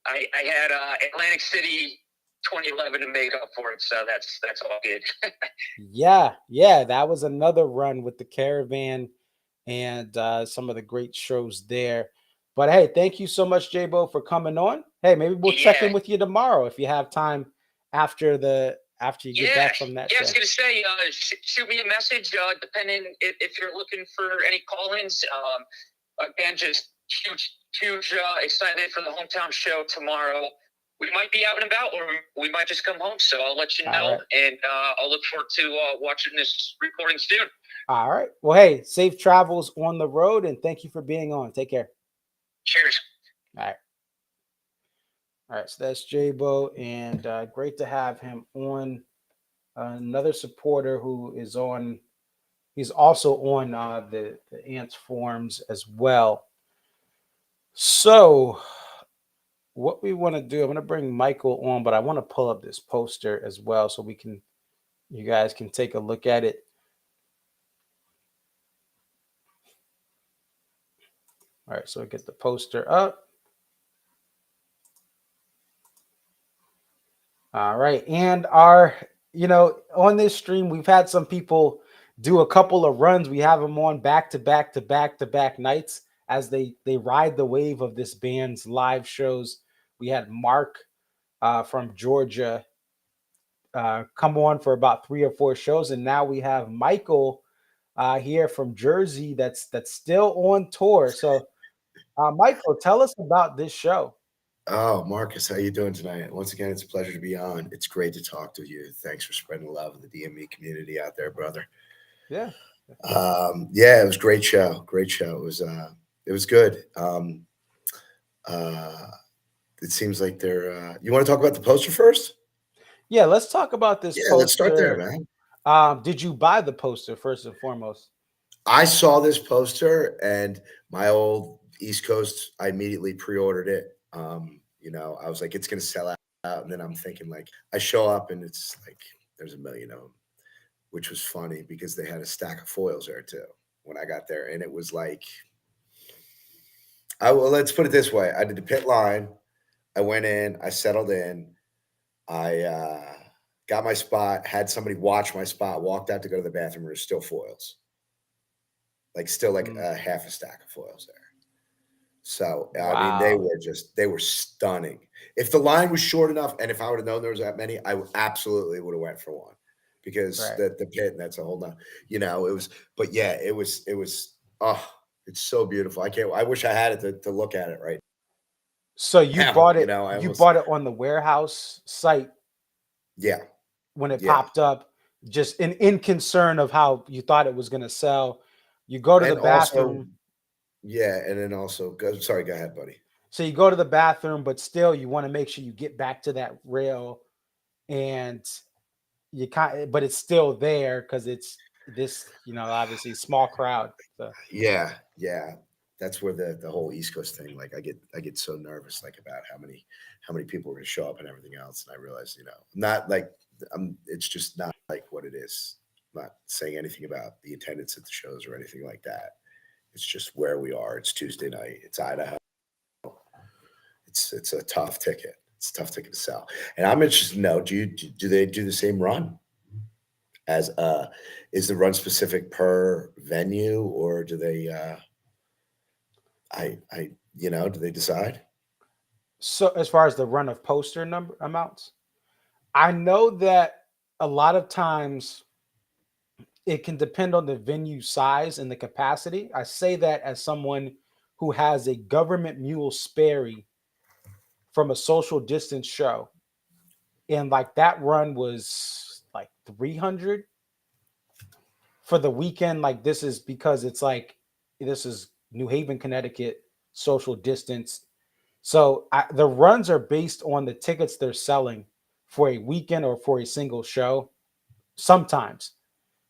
I had Atlantic City 2011 to make up for it, so that's all good. yeah, that was another run with the Caravan and some of the great shows there. But hey, thank you so much, J-Bo, for coming on. Hey, maybe we'll check in with you tomorrow if you have time after you get back from that show. I was going to say, shoot me a message, depending if you're looking for any call-ins. Again, just huge excited for the hometown show tomorrow. We might be out and about, or we might just come home. So I'll let you know, right. And I'll look forward to watching this recording soon. All right. Well, hey, safe travels on the road, and thank you for being on. Take care. Cheers. All right. All right. So that's J-Bo, and great to have him on. Another supporter who is on. He's also on the Ants forums as well. So what we want to do, I'm going to bring Michael on, but I want to pull up this poster as well so you guys can take a look at it. All right, so I get the poster up. All right, and on this stream, we've had some people do a couple of runs. We have them on back to back nights as they ride the wave of this band's live shows. We had Mark from Georgia come on for about 3 or 4 shows, and now we have Michael here from Jersey that's still on tour. So Michael, tell us about this show. Oh, Marcus, how you doing tonight? Once again, it's a pleasure to be on. It's great to talk to you. Thanks for spreading the love of the DME community out there, brother. Yeah. It was a great show. Great show. It was good. It seems like they're you want to talk about the poster first? Yeah, let's talk about this poster. Let's start there, man. Did you buy the poster first and foremost? I saw this poster and my old East Coast, I immediately pre-ordered it. I was like, it's going to sell out. And then I'm thinking, like, I show up and it's like, there's a million of them, which was funny because they had a stack of foils there too when I got there. And it was like, let's put it this way. I did the pit line. I went in, I settled in. I got my spot, had somebody watch my spot, walked out to go to the bathroom. There's still foils. Like still like a half a stack of foils there. So, wow. I mean, they were stunning. If the line was short enough and if I would have known there was that many, I absolutely would have went for one because the pit, and that's a whole nother, it was, it's so beautiful. I wish I had it to look at it right. So you bought it, bought it on the warehouse site. Yeah. When it popped up, just in concern of how you thought it was going to sell. You go to the bathroom. And then also, sorry, go ahead, buddy. So you go to the bathroom, but still you want to make sure you get back to that rail, and but it's still there because it's this, obviously small crowd. So. Yeah. That's where the whole East Coast thing, like I get so nervous, like about how many people are going to show up and everything else. And I realized, not like it's just not like what it is. I'm not saying anything about the attendance at the shows or anything like that. It's just where we are. It's Tuesday night. It's Idaho. It's a tough ticket. It's a tough ticket to sell. And I'm interested to know, do they do the same run? As is the run specific per venue, or do they do they decide? So as far as the run of poster number amounts, I know that a lot of times it can depend on the venue size and the capacity. I say that as someone who has a government mule Sperry from a social distance show. And like that run was like 300 for the weekend. Like this is because it's like, this is New Haven, Connecticut, social distance. So the runs are based on the tickets they're selling for a weekend or for a single show sometimes,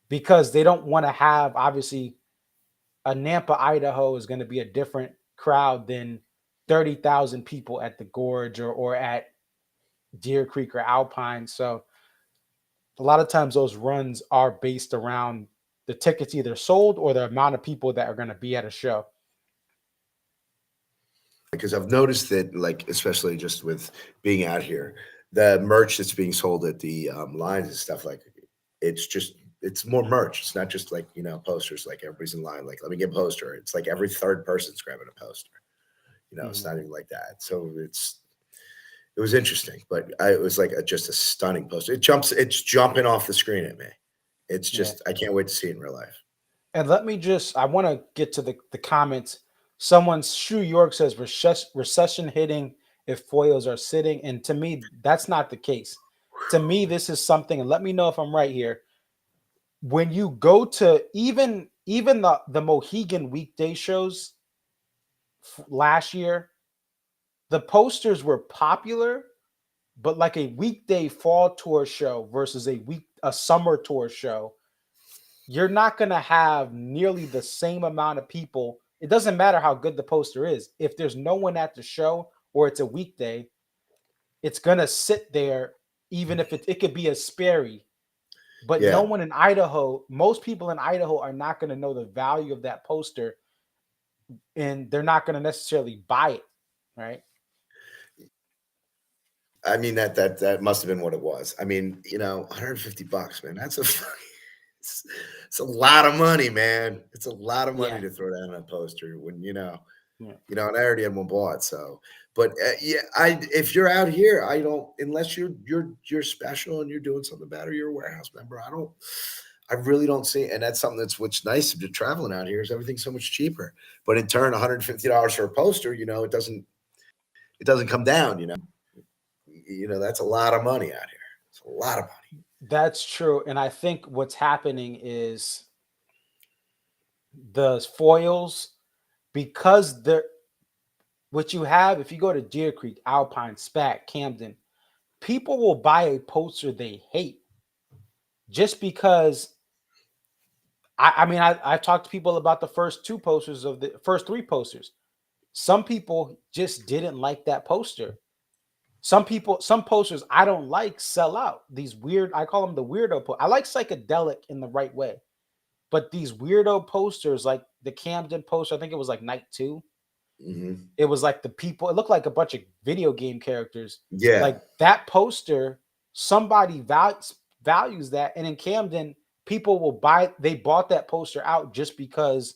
because they don't want to have, obviously, a Nampa, Idaho is going to be a different crowd than 30,000 people at the Gorge or at Deer Creek or Alpine. So a lot of times those runs are based around the tickets either sold or the amount of people that are going to be at a show. Because I've noticed that, like, especially just with being out here, the merch that's being sold at the lines and stuff, like, it's more merch. It's not just like, posters, like everybody's in line, like, let me get a poster. It's like every third person's grabbing a poster. It's not even like that. So it was interesting, but it was like just a stunning poster. It's jumping off the screen at me. It's just, I can't wait to see it in real life. And I want to get to the comments. Someone, Shrew York, says recession hitting if foils are sitting. And to me, that's not the case. To me, this is something, and let me know if I'm right here. When you go to even the Mohegan weekday shows last year, the posters were popular, but like a weekday fall tour show versus a summer tour show, you're not going to have nearly the same amount of people. It doesn't matter how good the poster is. If there's no one at the show or it's a weekday, it's going to sit there, even if it could be a Sperry. But no one in Idaho, most people in Idaho are not going to know the value of that poster, and they're not going to necessarily buy it, right? I mean, that must have been what it was. I mean, $150, man. That's it's a lot of money, man. It's a lot of money to throw down on a poster when and I already had one bought. So, but if you're out here, I don't, unless you're special and you're doing something bad or you're a warehouse member, I really don't see. And that's something what's nice of traveling out here is everything's so much cheaper. But in turn, $150 for a poster, it doesn't come down. That's a lot of money out here. It's a lot of money. That's true. And I think what's happening is the foils, because what you have, if you go to Deer Creek, Alpine, SPAC, Camden, people will buy a poster they hate just because. I talked to people about the first two posters of the first three posters. Some people just didn't like that poster. Some posters I don't like sell out. These weird, I call them the weirdo. I like psychedelic in the right way, but these weirdo posters, like the Camden poster, I think it was like Night 2. Mm-hmm. It was like the people, it looked like a bunch of video game characters. Yeah. Like that poster, somebody values that. And in Camden, people will they bought that poster out just because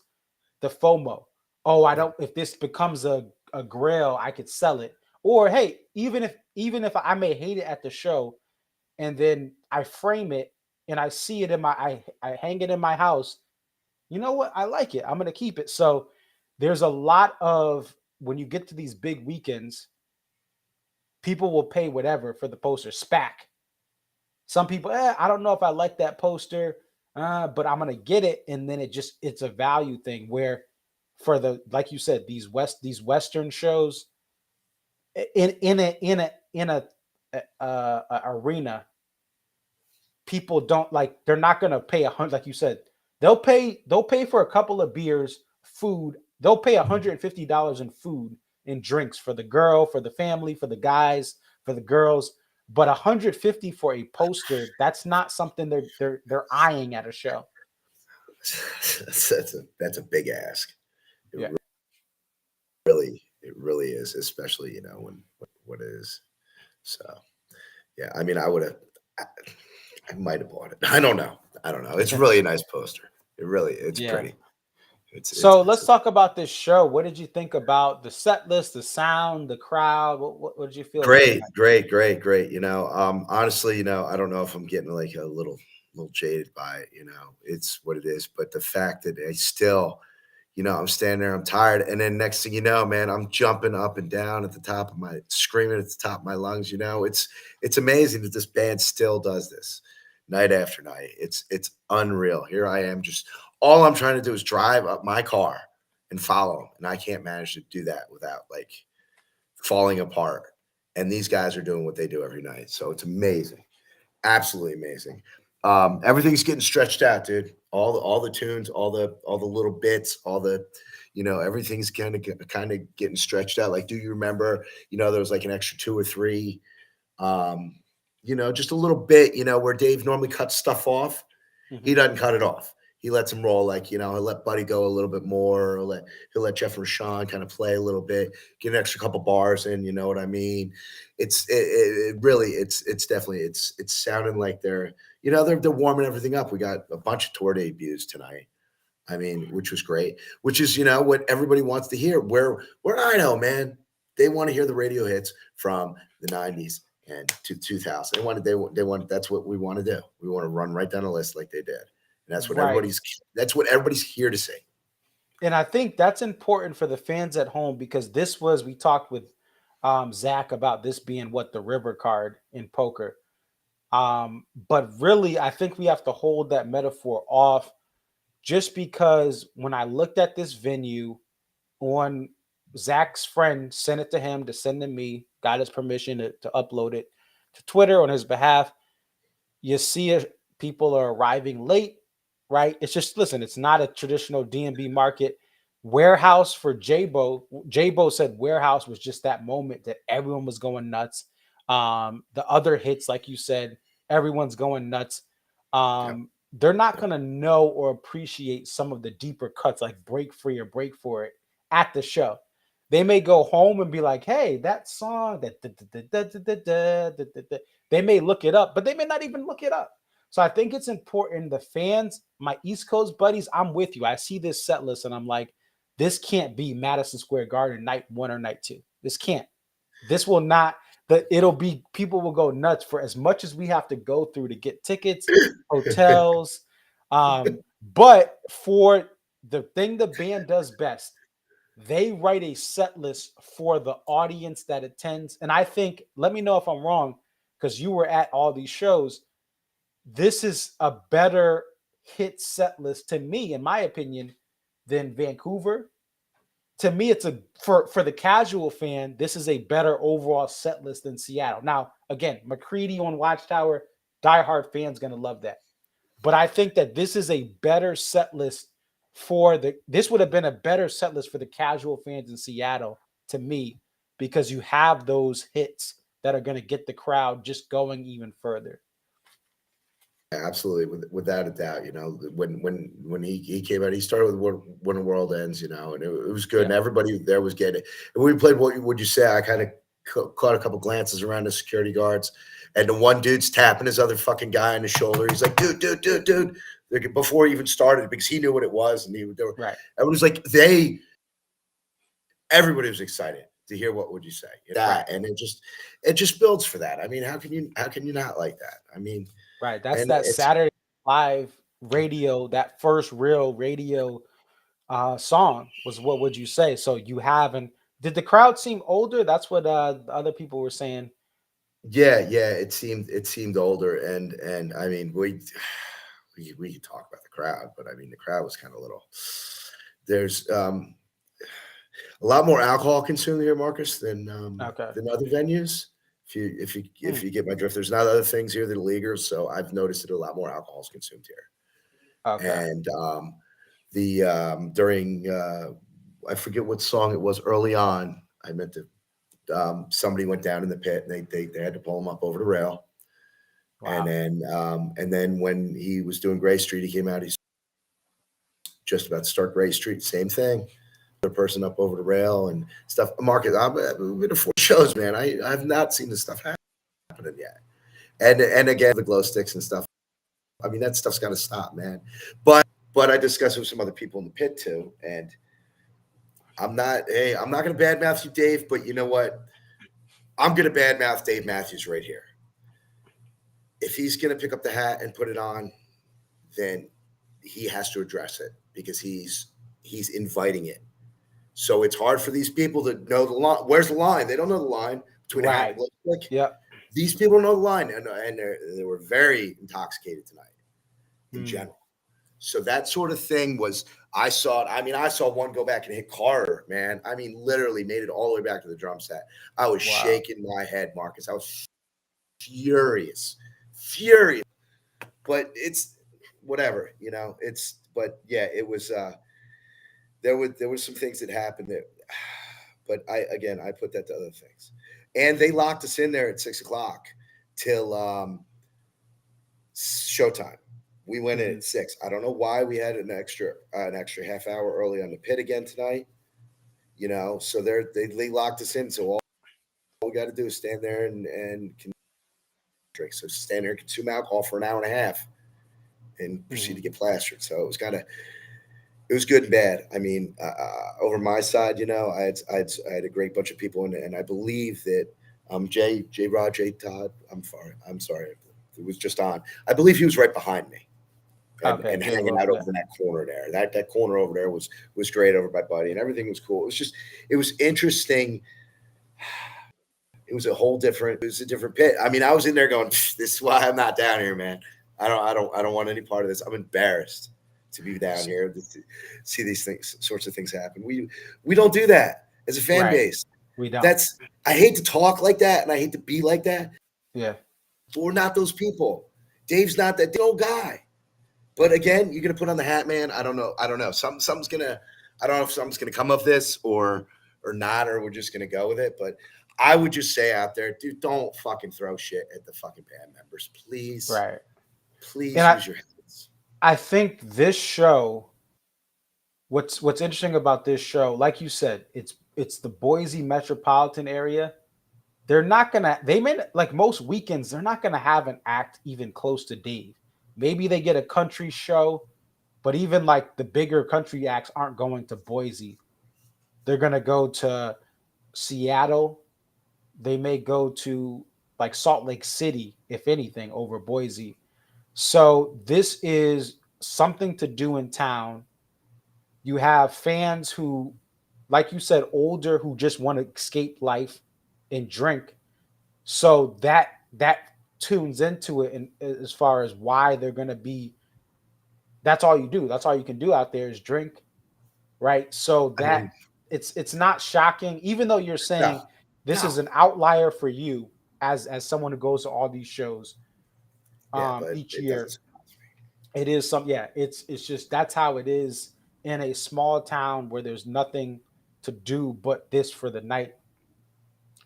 the FOMO. Oh, if this becomes a grail, I could sell it. Or hey, even if I may hate it at the show, and then I frame it and I see it I hang it in my house, you know what? I like it. I'm gonna keep it. So there's a lot of, when you get to these big weekends, people will pay whatever for the poster. SPAC. Some people, I don't know if I like that poster, but I'm gonna get it, and then it's a value thing. Where for like you said, these Western shows, in a arena, people don't like. They're not gonna pay $100, like you said. They'll pay for a couple of beers, food. They'll pay $150 in food and drinks for the girl, for the family, for the guys, for the girls. But $150 for a poster, that's not something they're eyeing at a show. That's a big ask. It really is, especially when what it is. So yeah, I mean, I might have bought it. I don't know. It's really a nice poster. It's pretty. Let's talk about this show. What did you think about the set list, the sound, the crowd? What did you feel? Great. Honestly, I don't know if I'm getting like a little little jaded by it. It's what it is. But the fact that I still, I'm standing there, I'm tired, and then next thing you know, man, I'm jumping up and down at the top of screaming at the top of my lungs. It's amazing that this band still does this night after night. It's unreal. Here I am, just all I'm trying to do is drive up my car and follow them, and I can't manage to do that without like falling apart. And these guys are doing what they do every night, so it's amazing, absolutely amazing. Everything's getting stretched out, dude. All the tunes, all the little bits, everything's kind of getting stretched out. Like, do you remember? There was like an extra 2 or 3, just a little bit, where Dave normally cuts stuff off. He doesn't cut it off. He lets him roll. Like, he'll let Buddy go a little bit more. He'll let Jeff and Rashawn kind of play a little bit, get an extra couple bars in. You know what I mean? It's definitely it's sounding like they're warming everything up. We got a bunch of tour debuts tonight. I mean, which was great. Which is what everybody wants to hear. We're in Idaho, man. They want to hear the radio hits from the '90s and to 2000. They want. That's what we want to do. We want to run right down the list like they did. And that's what everybody's here to say. And I think that's important for the fans at home, because we talked with Zach about this being the river card in poker. But really, I think we have to hold that metaphor off, just because when I looked at this venue, on Zach's friend sent it to him to send to me, got his permission to upload it to Twitter on his behalf. You see people are arriving late, right? It's just, listen, it's not a traditional D&B market. Warehouse for J-Bo said Warehouse was just that moment that everyone was going nuts. The other hits, like you said, everyone's going nuts. They're not going to know or appreciate some of the deeper cuts, like Break Free or Break For It, at the show. They may go home and be like, hey, that song, they may look it up, but they may not even look it up. So I think it's important. The fans, my East Coast buddies, I'm with you. I see this set list and I'm like, this can't be Madison Square Garden night 1 or night 2. This can't. This will not. It'll be, people will go nuts for as much as we have to go through to get tickets, hotels. But for the thing the band does best, they write a set list for the audience that attends. And I think, let me know if I'm wrong, because you were at all these shows. This is a better hit set list to me, in my opinion, than Vancouver. To me, it's for the casual fan, this is a better overall set list than Seattle. Now, again, McCready on Watchtower, diehard fans going to love that. But I think that this is a better set list this would have been a better set list for the casual fans in Seattle, to me, because you have those hits that are going to get the crowd just going even further. Absolutely, without a doubt. When he came out, he started with When the World Ends, and it was good, and everybody there was getting it. And when we played What Would You Say, I kind of caught a couple glances around the security guards, and the one dude's tapping his other fucking guy on the shoulder. He's like, dude. Before he even started, because he knew what it was, and everybody's like, everybody was excited to hear What Would You Say, and it just builds for that. I mean, how can you not like that? I mean. Right. That's that Saturday Live radio, that first real radio song was What Would You Say? So you haven't. Did the crowd seem older? That's what the other people were saying. Yeah. It seemed older, and I mean, we could talk about the crowd, but I mean, the crowd was kind of little. There's a lot more alcohol consumed here, Marcus, than other venues. If you get my drift, there's not other things here that are legal, so I've noticed that a lot more alcohol is consumed here. Okay. And during I forget what song it was early on. I meant to. Somebody went down in the pit, and they had to pull him up over the rail. Wow. And then when he was doing Gray Street, he came out. He's just about to start Gray Street. Same thing. The person up over the rail and stuff. Marcus, I've been to 4 shows, man. I have not seen this stuff happening yet. And again, the glow sticks and stuff. I mean, that stuff's got to stop, man. But I discussed it with some other people in the pit too, and I'm not going to badmouth you, Dave, but you know what? I'm going to badmouth Dave Matthews right here. If he's going to pick up the hat and put it on, then he has to address it because he's inviting it. So it's hard for these people to know the line. Where's the line? They don't know the line between a hat Right. and lipstick. Yep. These people don't know the line, and they were very intoxicated tonight in general. So that sort of thing was, I saw it. I mean, I saw one go back and hit Carter, man. I mean, literally made it all the way back to the drum set. I was shaking my head, Marcus. I was furious. But it's whatever, you know. But yeah, it was. There was some things that happened that, but I put that to other things, and they locked us in there at 6 o'clock till showtime. We went in at 6. I don't know why we had an extra half hour early on the pit again tonight. You know, so they locked us in. So all we got to do is stand there and drink. So stand there and consume alcohol for an hour and a half, and proceed to get plastered. So it was good and bad. I mean, over my side, you know, I had a great bunch of people, and I believe that J Rod, J Todd. I'm sorry, it was just on. I believe he was right behind me. And hanging out over in that corner there. That corner over there was great over by Buddy, and everything was cool. It was interesting. It was a different pit. I mean, I was in there going, "This is why I'm not down here, man. I don't want any part of this. I'm embarrassed to be down here to see these sorts of things happen. We don't do that as a fan base. We don't. I hate to talk like that, and I hate to be like that. Yeah, but we're not those people. Dave's not that old guy. But again, you're gonna put on the hat, man. I don't know. Something's gonna. I don't know if something's gonna come of this or not, or we're just gonna go with it. But I would just say out there, dude, don't fucking throw shit at the fucking band members, please. Right. Please use your hands. I think this show. What's interesting about this show, like you said, it's the Boise metropolitan area. They're not gonna. They may, like most weekends, they're not gonna have an act even close to Dave. Maybe they get a country show, but even like the bigger country acts aren't going to Boise. They're going to go to Seattle. They may go to like Salt Lake City, if anything, over Boise. So this is something to do in town. You have fans who, like you said, older, who just want to escape life and drink. So that tunes into it, and as far as why they're going to be, that's all you do. That's all you can do out there is drink, right? So that it's not shocking, even though you're saying this is an outlier for you as someone who goes to all these shows each year. It is it's just that's how it is in a small town where there's nothing to do but this for the night.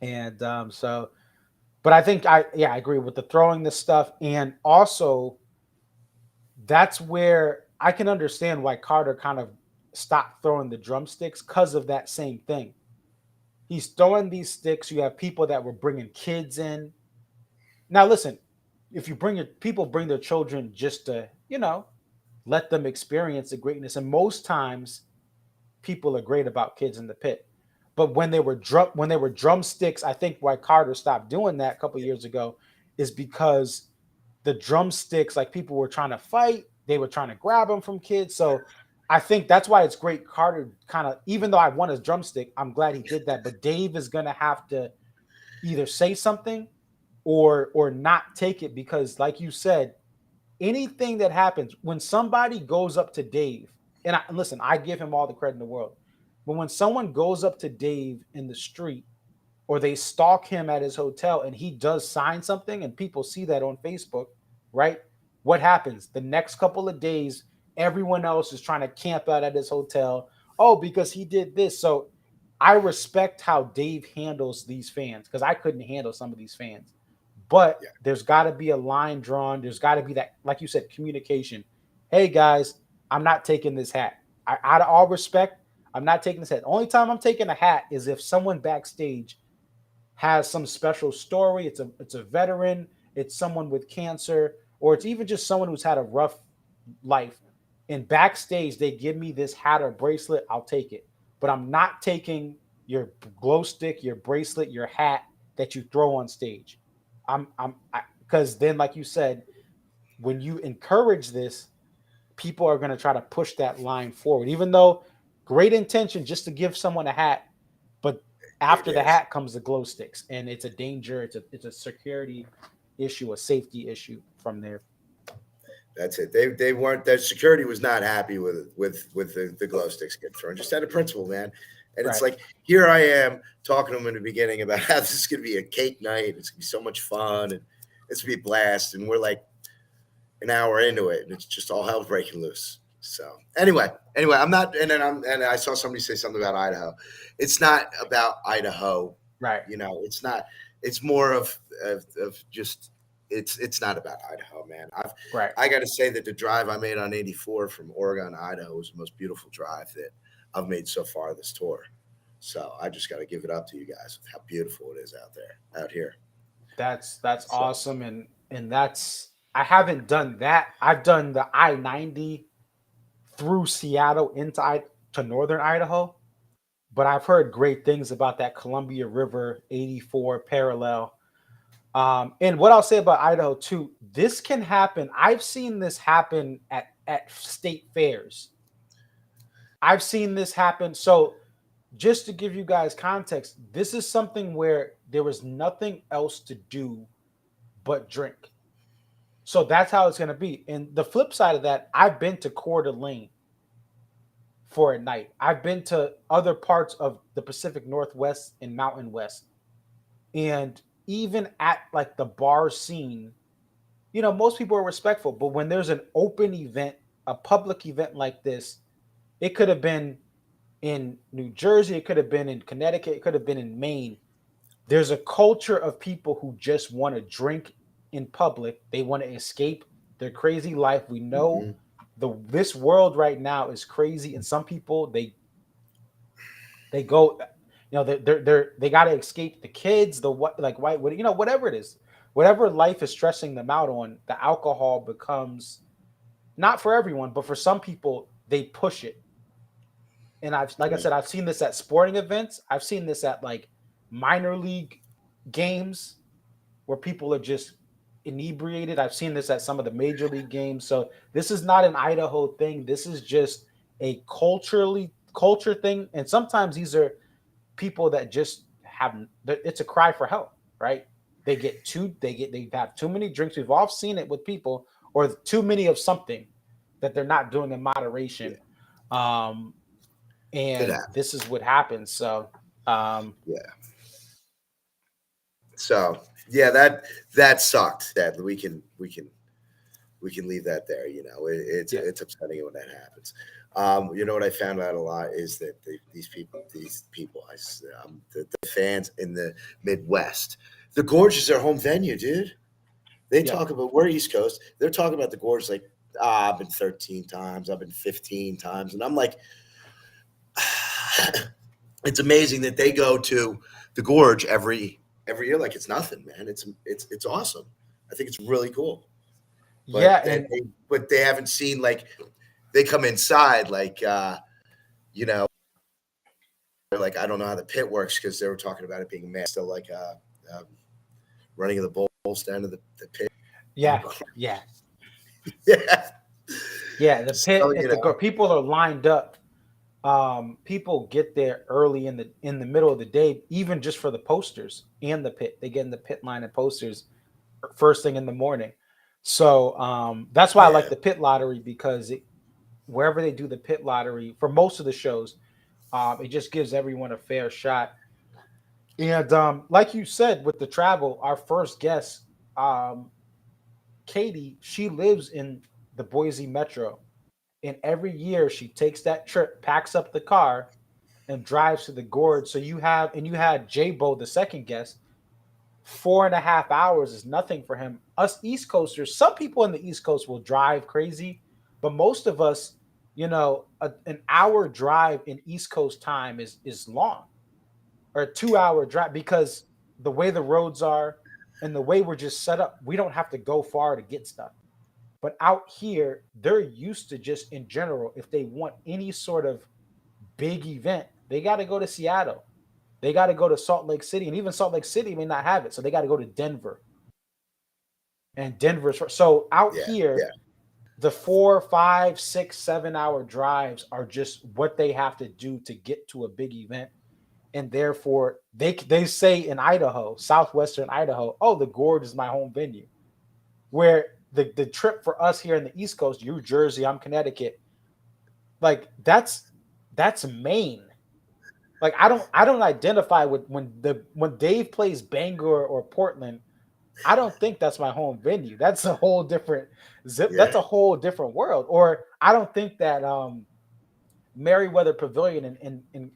And but I think I agree with the throwing this stuff, and also that's where I can understand why Carter kind of stopped throwing the drumsticks because of that same thing. He's throwing these sticks. You have people that were bringing kids in. Now, listen, if you bring bring their children just to, let them experience the greatness. And most times people are great about kids in the pit. But when they were drumsticks, I think why Carter stopped doing that a couple of years ago is because the drumsticks, like people were trying to fight, they were trying to grab them from kids. So I think that's why it's great Carter kind of, even though I want his drumstick, I'm glad he did that. But Dave is going to have to either say something or not take it, because like you said, anything that happens when somebody goes up to Dave, and listen, I give him all the credit in the world, but when someone goes up to Dave in the street or they stalk him at his hotel and he does sign something and people see that on Facebook, right? What happens? The next couple of days, everyone else is trying to camp out at his hotel. Oh, because he did this. So I respect how Dave handles these fans, because I couldn't handle some of these fans. But there's got to be a line drawn. There's got to be that, like you said, communication. Hey, guys, I'm not taking this hat. Out of all respect, I'm not taking this hat. The only time I'm taking a hat is if someone backstage has some special story. It's a veteran. It's someone with cancer, or it's even just someone who's had a rough life. And backstage, they give me this hat or bracelet. I'll take it. But I'm not taking your glow stick, your bracelet, your hat that you throw on stage. Because then, like you said, when you encourage this, people are going to try to push that line forward, even though great intention just to give someone a hat, but It after the is. hat comes the glow sticks, and it's a danger. It's a security issue, a safety issue from there. That's it. They weren't. Their security was not happy with the glow sticks getting thrown. Just out of principle, man. And it's Right. like, here I am talking to them in the beginning about how this is going to be a cake night. It's going to be so much fun, and it's going to be a blast. And we're like an hour into it, and it's just all hell breaking loose. So anyway, I'm not. And I saw somebody say something about Idaho. It's not about Idaho. Right. It's not. It's more of just. It's not about Idaho, man. Right. I got to say that the drive I made on 84 from Oregon to Idaho was the most beautiful drive that I've made so far this tour. So I just got to give it up to you guys with how beautiful it is out here. That's awesome, and that's I haven't done that. I've done the I-90 through Seattle to northern Idaho, but I've heard great things about that Columbia River 84 parallel. And what I'll say about Idaho too, this can happen. I've seen this happen at state fairs. I've seen this happen. So just to give you guys context, this is something where there was nothing else to do but drink. So that's how it's going to be. And the flip side of that, I've been to Coeur d'Alene for a night. I've been to other parts of the Pacific Northwest and Mountain West. And even at like the bar scene, most people are respectful. But when there's an open event, a public event like this, it could have been in New Jersey, it could have been in Connecticut, it could have been in Maine. There's a culture of people who just want to drink in public. They want to escape their crazy life. We know this world right now is crazy, and some people they go, they got to escape the kids, whatever it is, whatever life is stressing them out on. The alcohol becomes not for everyone, but for some people they push it. And I said, I've seen this at sporting events. I've seen this at like minor league games where people are just inebriated. I've seen this at some of the major league games. So this is not an Idaho thing. This is just a culture thing. And sometimes these are people that just it's a cry for help, right? They have too many drinks. We've all seen it with people, or too many of something that they're not doing in moderation. And this is what happens. So, So that sucked. That we can leave that there. It's upsetting when that happens. What I found out a lot is that these people, the fans in the Midwest, the Gorge is their home venue, dude. They talk about, we're East Coast. They're talking about the Gorge like, I've been 13 times, I've been 15 times, and I'm like, it's amazing that they go to the Gorge every year like it's nothing, man. It's awesome. I think it's really cool. But but they haven't seen, like, they come inside like they're like, I don't know how the pit works, because they were talking about it being mad, still like running of the bulls down to the pit. Yeah. Yeah. The pit. People are lined up. People get there early in the middle of the day, even just for the posters and the pit. They get in the pit line and posters first thing in the morning. So that's why I like the pit lottery, because wherever they do the pit lottery for most of the shows, it just gives everyone a fair shot. And like you said, with the travel, our first guest, Katie, she lives in the Boise metro. And every year she takes that trip, packs up the car, and drives to the Gorge. So you had J-Bo, the second guest. 4.5 hours is nothing for him. Us East Coasters, some people in the East Coast will drive crazy, but most of us, an hour drive in East Coast time is long, or a 2-hour drive, because the way the roads are and the way we're just set up, we don't have to go far to get stuff. But out here, they're used to, just in general, if they want any sort of big event, they got to go to Seattle. They got to go to Salt Lake City. And even Salt Lake City may not have it. So they got to go to Denver. And Denver's. So out here, the 4, 5, 6, 7 hour drives are just what they have to do to get to a big event. And therefore, they say in Idaho, southwestern Idaho, oh, the Gorge is my home venue. Where the trip for us here in the East Coast, New Jersey, I'm Connecticut, like that's Maine. Like I don't identify with when Dave plays Bangor or Portland. I don't think that's my home venue. That's a whole different zip. That's Yeah. a whole different world. Or I don't think that Meriwether Pavilion in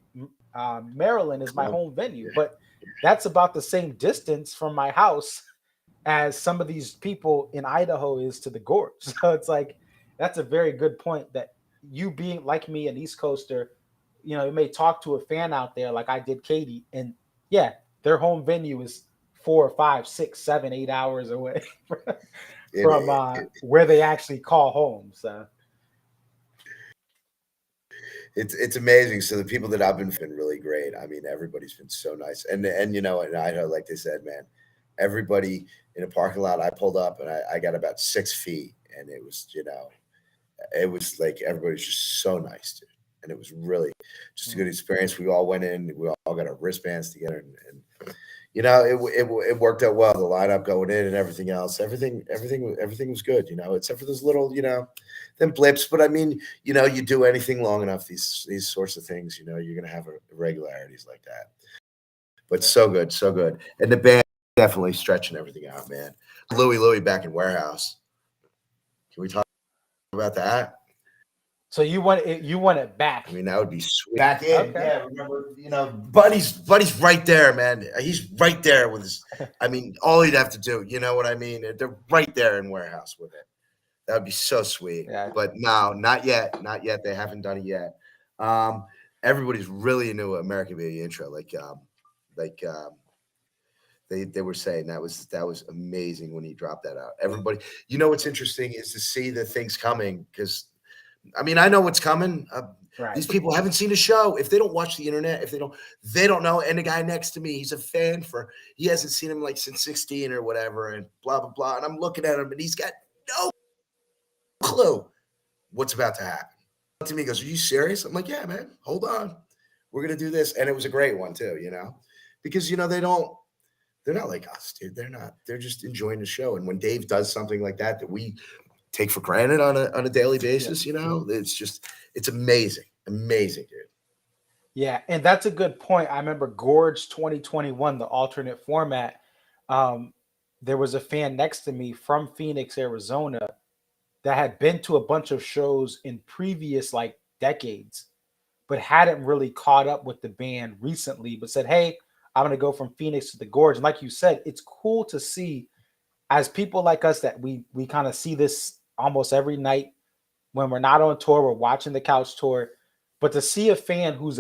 Maryland is my home venue. But that's about the same distance from my house as some of these people in Idaho is to the Gorge. So it's like that's a very good point that you being like me, an East Coaster, you may talk to a fan out there like I did Katie, and yeah, their home venue is 4 or 5, 6, 7, 8 hours away from where they actually call home. So it's amazing. So the people that I've been really great. I mean, everybody's been so nice. And in Idaho, like they said, man, everybody in a parking lot, I pulled up and I got about 6 feet, and it was it was like everybody's just so nice, dude. And it was really just a good experience. We all went in, we all got our wristbands together, and it worked out well. The lineup going in and everything else, everything was good. Except for those little, them blips. But I mean, you do anything long enough, these sorts of things, you're gonna have irregularities like that. But so good, so good. And the band definitely stretching everything out, man. Louie back in Warehouse. Can we talk about that? So you want it back? I mean, that would be sweet. Back in, okay. Yeah. Remember, Buddy's right there, man. He's right there with his. I mean, all he'd have to do, you know what I mean? They're right there in Warehouse with it. That would be so sweet. Yeah. But no, not yet. They haven't done it yet. Everybody's really into American Beauty intro, they were saying that was amazing when he dropped that out. Everybody, what's interesting is to see the things coming, because I mean, I know what's coming. Right. These people haven't seen a show. If they don't watch the internet, if they don't know. And the guy next to me, he's a fan he hasn't seen him like since 16 or whatever, and blah, blah, blah. And I'm looking at him and he's got no clue what's about to happen. To me, he goes, "Are you serious?" I'm like, "Yeah, man, hold on. We're going to do this." And it was a great one too, because, they're not like us, dude. They're not. They're just enjoying the show. And when Dave does something like that we take for granted on a daily basis, it's amazing, dude. Yeah, and that's a good point. I remember Gorge 2021, the alternate format. There was a fan next to me from Phoenix, Arizona, that had been to a bunch of shows in previous decades, but hadn't really caught up with the band recently, but said, "Hey, I'm going to go from Phoenix to the Gorge." And like you said, it's cool to see as people like us that we kind of see this almost every night when we're not on tour, we're watching the couch tour, but to see a fan who's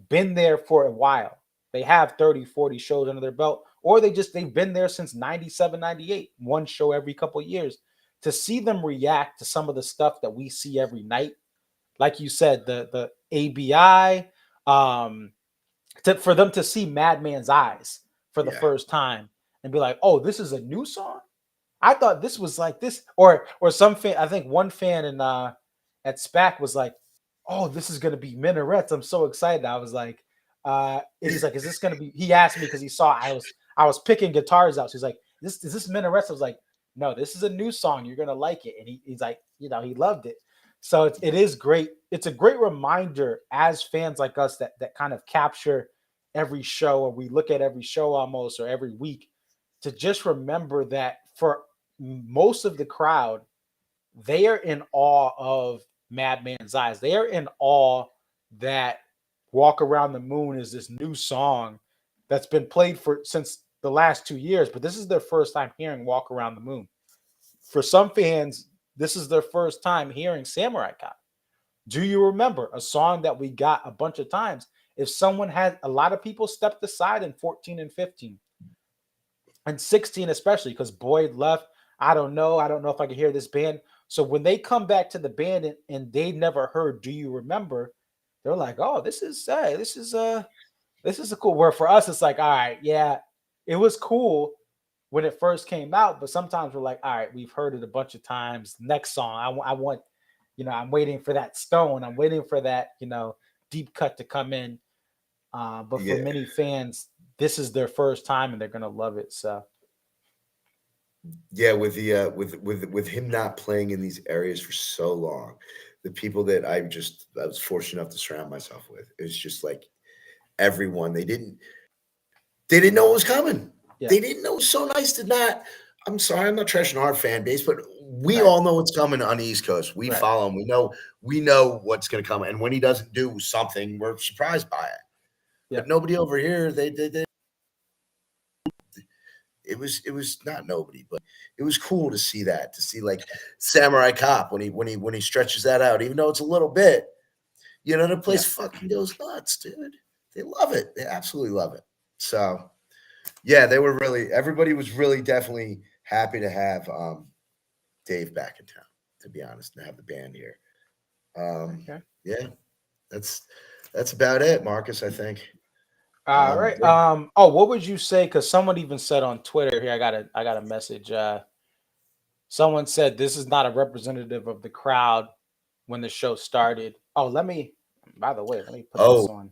been there for a while, they have 30, 40 shows under their belt, or they've been there since 97, 98, one show every couple of years, to see them react to some of the stuff that we see every night. Like you said, the ABI, for them to see Madman's Eyes for the first time and be like, "Oh, this is a new song? I thought this was like this." Or some fan, I think one fan at SPAC was like, "Oh, this is gonna be Minarets. I'm so excited." I was like, and he's like, "Is this gonna be?" He asked me because he saw I was picking guitars out. So he's like, "Is this Minarets?" I was like, "No, this is a new song. You're gonna like it." And he's like, he loved it. So it is great. It's a great reminder as fans like us that kind of capture every show, or we look at every show almost, or every week, to just remember that for most of the crowd, they are in awe of Madman's Eyes. They are in awe that Walk Around the Moon is this new song that's been played since the last 2 years, but this is their first time hearing Walk Around the Moon. For some fans, this is their first time hearing Samurai Cop. Do you remember a song that we got a bunch of times? If someone had, a lot of people stepped aside in 14 and 15 and 16, especially because Boyd left. I don't know if I can hear this band. So when they come back to the band and they never heard "Do You Remember," they're like, "Oh, this is a cool." Where for us, it's like, all right, yeah, it was cool, when it first came out, but sometimes we're like, all right, we've heard it a bunch of times. Next song, I want, I'm waiting for that stone. I'm waiting for that, deep cut to come in. But for Yeah. many fans, this is their first time and they're gonna love it. So Yeah, with the with him not playing in these areas for so long, the people that I was fortunate enough to surround myself with, it was just like everyone. They didn't know it was coming. yeah, They didn't know. It was so nice to not. I'm sorry, I'm not trashing our fan base, but we right, all know what's coming on the East Coast. We right, follow him. We know what's going to come. And when he doesn't do something, we're surprised by it. yeah, But nobody over here, they it was not nobody, but it was cool to see that, to see like Samurai Cop when he stretches that out, even though it's a little bit, the yeah. place fucking goes nuts, dude. They love it. They absolutely love it. So yeah, everybody was really definitely happy to have Dave back in town, to be honest, and have the band here. Okay. Yeah, that's about it, Marcus, I think. All right. Oh, what would you say? Because someone even said on Twitter here, I got a message. Someone said this is not a representative of the crowd when the show started. Oh, by the way, let me put this Oh, on.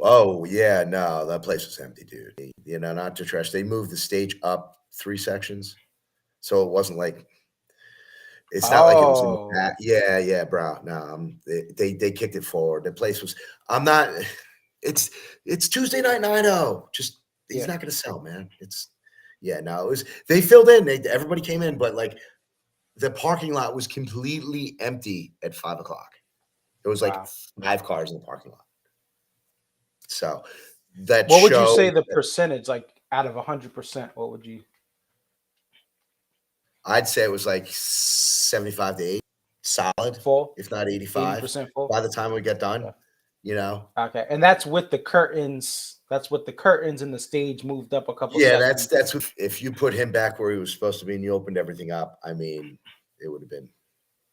oh yeah, no, that place was empty, dude. Not to trash. They moved the stage up 3 sections, so it wasn't like it's not like it was in the back. Oh, Yeah, bro. No, they kicked it forward. The place was. I'm not. It's Tuesday night in Idaho. Just he's yeah. not going to sell, man. Yeah, no. It was. They filled in. Everybody came in, but like the parking lot was completely empty at 5 o'clock. There was like Wow. 5 cars in the parking lot. So that What would you show, say the percentage, like out of 100%? What would you? I'd say it was like 75 to 80, solid, Full, if not 85 80% full. by the time we get done. Okay. You know, Okay, and that's with the curtains. That's with the curtains and the stage moved up a couple yeah, that's sections. that's if you put him back where he was supposed to be and you opened everything up, I mean, it would have been.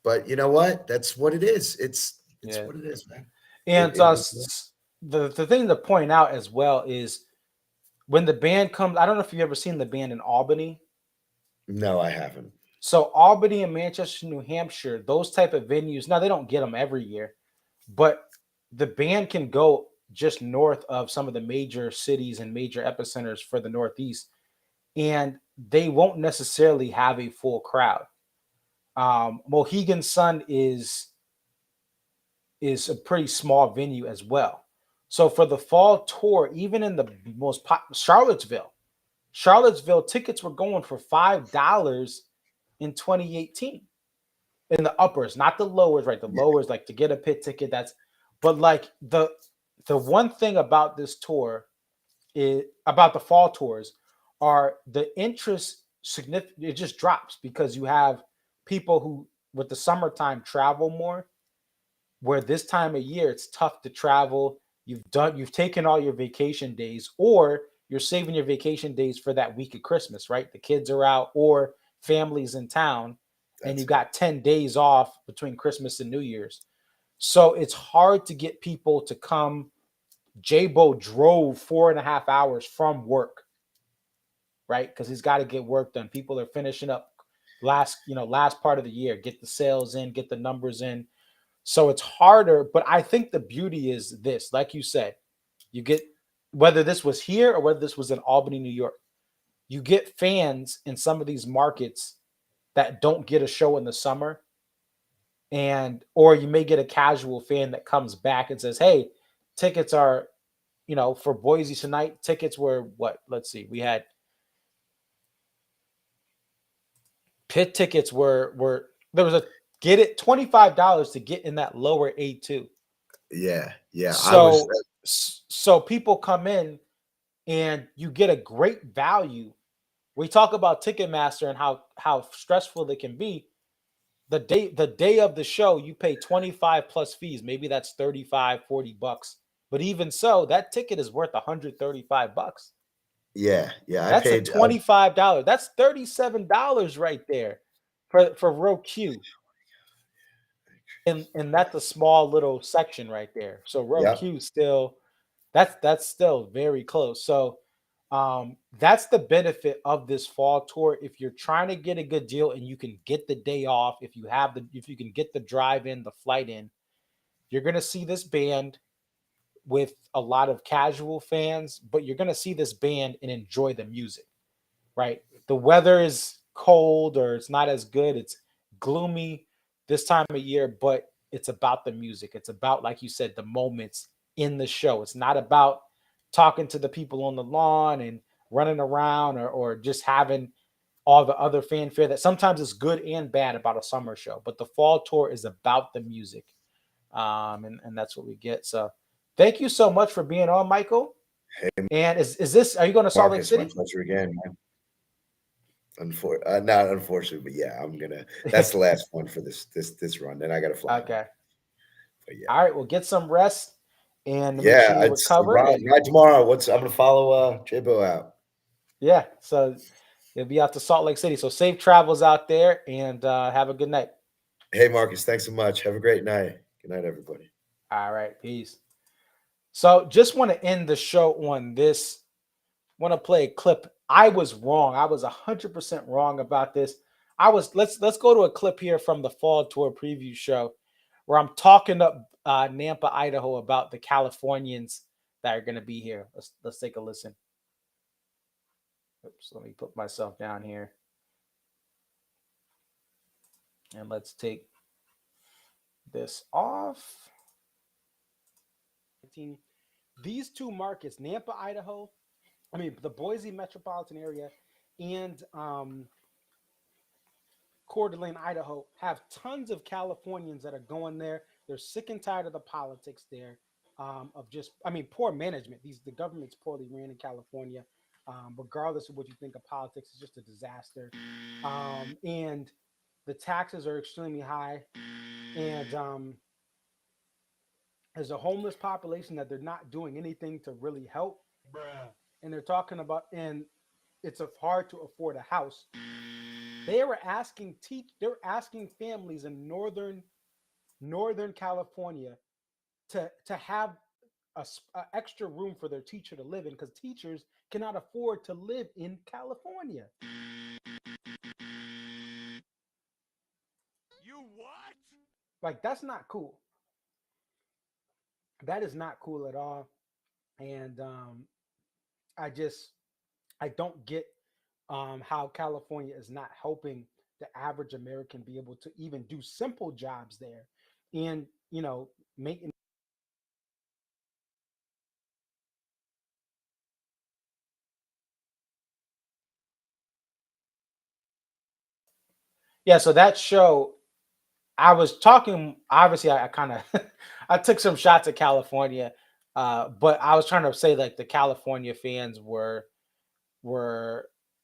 But you know what? That's what it is. It's Yeah, what it is, man. and It really the thing to point out as well is when the band comes. I don't know if you've ever seen the band in Albany. No, I haven't. So Albany and Manchester, New Hampshire, those type of venues. Now they don't get them every year, but the band can go just north of some of the major cities and major epicenters for the Northeast, and they won't necessarily have a full crowd. Mohegan Sun is a pretty small venue as well. So for the fall tour, even in the most Charlottesville tickets were going for $5 in 2018 in the uppers, not the lowers, right? The Yeah, lowers, like to get a pit ticket, but like the one thing about this tour is about the fall tours are the interest significant. It just drops because you have people who with the summertime travel more, where this time of year it's tough to travel. You've taken all your vacation days, or you're saving your vacation days for that week of Christmas, right? The kids are out or families in town, and you that's got 10 days off between Christmas and New Year's. So it's hard to get people to come. J-Bo drove 4.5 hours from work, right? Because he's got to get work done. People are finishing up last part of the year, get the sales in, get the numbers in. So it's harder, but I think the beauty is this, like you said, you get whether this was here or whether this was in Albany, New York, you get fans in some of these markets that don't get a show in the summer, and or you may get a casual fan that comes back and says, "Hey, tickets are, for Boise tonight, tickets were what? Let's see, we had pit tickets were there was a get it $25 to get in that lower A2. yeah. I was So people come in and you get a great value. We talk about Ticketmaster and how stressful it can be. The day of the show, you pay 25 plus fees. Maybe that's 35, $40. But even so, that ticket is worth $135. yeah. I That's a paid. $25. That's $37 right there for row Q. And that's a small little section right there. So row Yep. Q still that's still very close. So That's the benefit of this fall tour. If you're trying to get a good deal and you can get the day off, if you can get the drive in, the flight in, you're gonna see this band with a lot of casual fans, but you're gonna see this band and enjoy the music, right? The weather is cold or it's not as good. It's gloomy this time of year, but it's about the music. It's about, like you said, the moments in the show. It's not about talking to the people on the lawn and running around or just having all the other fanfare that sometimes is good and bad about a summer show. But the fall tour is about the music. And that's what we get. So thank you so much for being on, Michael. Hey, And is this, are you going to Salt Lake Marcus, my City? pleasure again, man. Not unfortunately, but yeah, I'm gonna. That's the last one for this run. Then I gotta fly. Okay. But yeah. All right. Well, get some rest and make Yeah, sure you it's recover. right tomorrow. I'm gonna follow J-Bo out. Yeah. So you'll be out to Salt Lake City. So safe travels out there and have a good night. Hey, Marcus, thanks so much. Have a great night. Good night, everybody. All right. Peace. So just want to end the show on this. Want to play a clip. I was wrong. I was 100% wrong about this. Let's go to a clip here from the fall tour preview show where I'm talking up Nampa, Idaho about the Californians that are going to be here. Let's take a listen. Oops, let me put myself down here. And let's take this off. These two markets, Nampa, Idaho, the Boise metropolitan area and Coeur d'Alene, Idaho, have tons of Californians that are going there. They're sick and tired of the politics there, poor management. The government's poorly ran in California. Regardless of what you think of politics, it's just a disaster. And the taxes are extremely high. And there's a homeless population that they're not doing anything to really help. And they're talking about, and it's hard to afford a house. They're asking families in northern California to have a extra room for their teacher to live in because teachers cannot afford to live in California. You what? Like, that's not cool. That is not cool at all. And I don't get how California is not helping the average American be able to even do simple jobs there and, making. Yeah, so that show, I was talking, obviously I kind of, I took some shots at California, but I was trying to say like the California fans were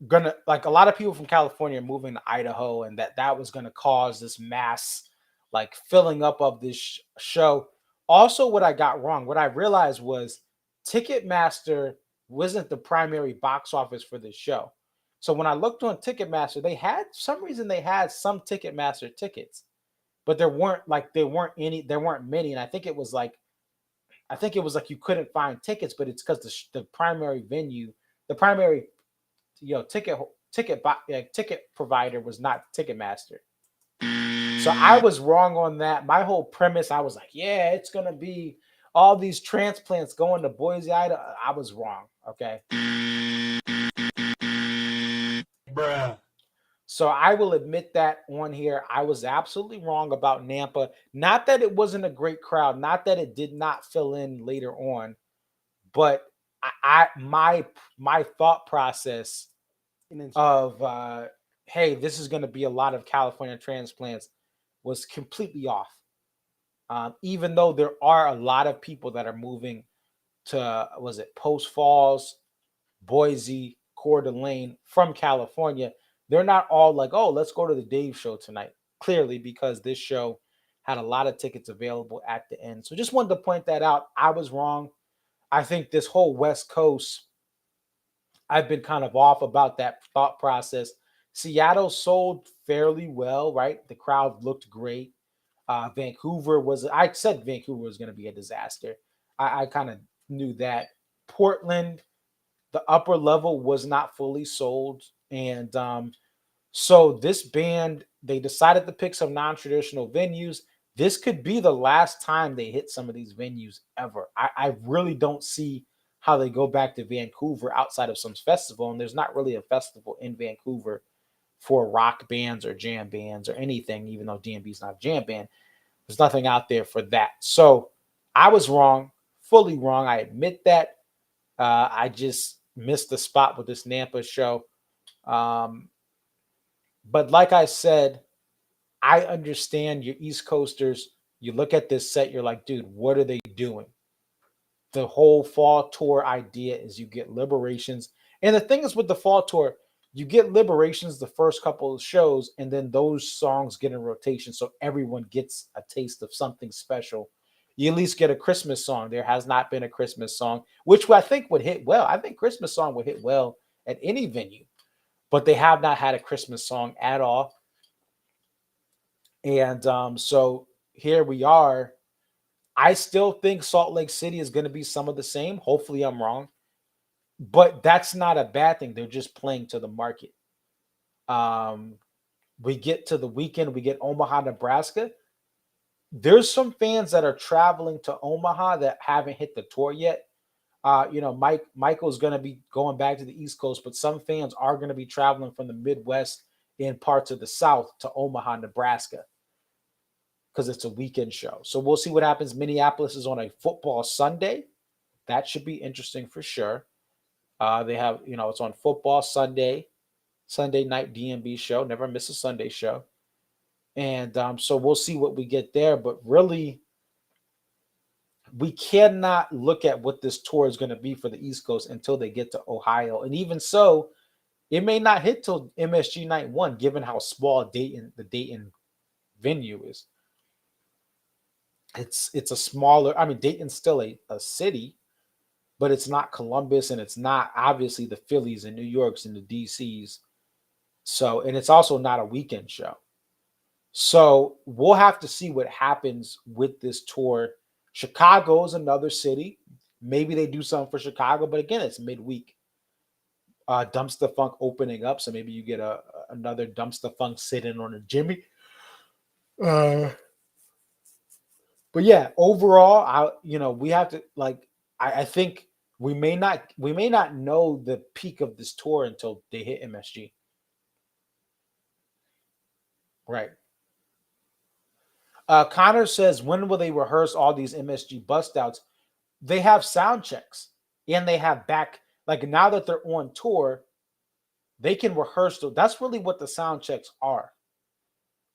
gonna, like, a lot of people from California moving to Idaho, and that was gonna cause this mass like filling up of this show. Also, what I got wrong, what I realized was Ticketmaster wasn't the primary box office for this show. So when I looked on Ticketmaster, they had some Ticketmaster tickets, but there weren't many, and I think it was like you couldn't find tickets, but it's because the primary venue, the primary ticket provider was not Ticketmaster. So I was wrong on that. My whole premise, I was like, yeah, it's gonna be all these transplants going to Boise, Idaho. I was wrong. Okay. Bruh. So I will admit that on here. I was absolutely wrong about Nampa. Not that it wasn't a great crowd, not that it did not fill in later on, but my thought process of hey, this is going to be a lot of California transplants was completely off. Even though there are a lot of people that are moving to, was it Post Falls, Boise, Coeur d'Alene from California, they're not all like, oh, let's go to the Dave show tonight. Clearly, because this show had a lot of tickets available at the end. So just wanted to point that out. I was wrong. I think this whole West Coast, I've been kind of off about that thought process. Seattle sold fairly well, right? The crowd looked great. I said Vancouver was going to be a disaster. I kind of knew that. Portland, the upper level was not fully sold. And so this band, they decided to pick some non-traditional venues. This could be the last time they hit some of these venues ever. I really don't see how they go back to Vancouver outside of some festival. And there's not really a festival in Vancouver for rock bands or jam bands or anything, even though DMB is not a jam band. There's nothing out there for that. So I was wrong, fully wrong. I admit that. I just missed the spot with this Nampa show. But like I said, I understand your East Coasters. You look at this set, you're like, dude, what are they doing? The whole fall tour idea is you get liberations. And the thing is with the fall tour, you get liberations the first couple of shows, and then those songs get in rotation. So everyone gets a taste of something special. You at least get a Christmas song. There has not been a Christmas song, which I think would hit well. I think Christmas song would hit well at any venue, but they have not had a Christmas song at all. And so here we are. I still think Salt Lake City is going to be some of the same. Hopefully I'm wrong. But that's not a bad thing. They're just playing to the market. We get to the weekend. We get Omaha, Nebraska. There's some fans that are traveling to Omaha that haven't hit the tour yet. Michael's going to be going back to the East Coast, but some fans are going to be traveling from the Midwest and parts of the South to Omaha, Nebraska, because it's a weekend show. So we'll see what happens. Minneapolis is on a football Sunday. That should be interesting for sure. They have, it's on football Sunday night DMB show. Never miss a Sunday show. And so we'll see what we get there. But really, we cannot look at what this tour is going to be for the East Coast until they get to Ohio. And even so, it may not hit till MSG Night 1, given how small the Dayton venue is. It's a smaller, Dayton's still a city, but it's not Columbus, and it's not obviously the Phillies and New Yorks and the DCs. So, and it's also not a weekend show. So we'll have to see what happens with this tour. Chicago is another city. Maybe they do something for Chicago, but again, it's midweek. Dumpster Funk opening up, so maybe you get another Dumpster Funk sitting on a Jimmy. But yeah, overall, we have to I think we may not know the peak of this tour until they hit MSG. Right. Connor says, when will they rehearse all these MSG bust outs? They have sound checks, and they have now that they're on tour, they can rehearse. That's really what the sound checks are.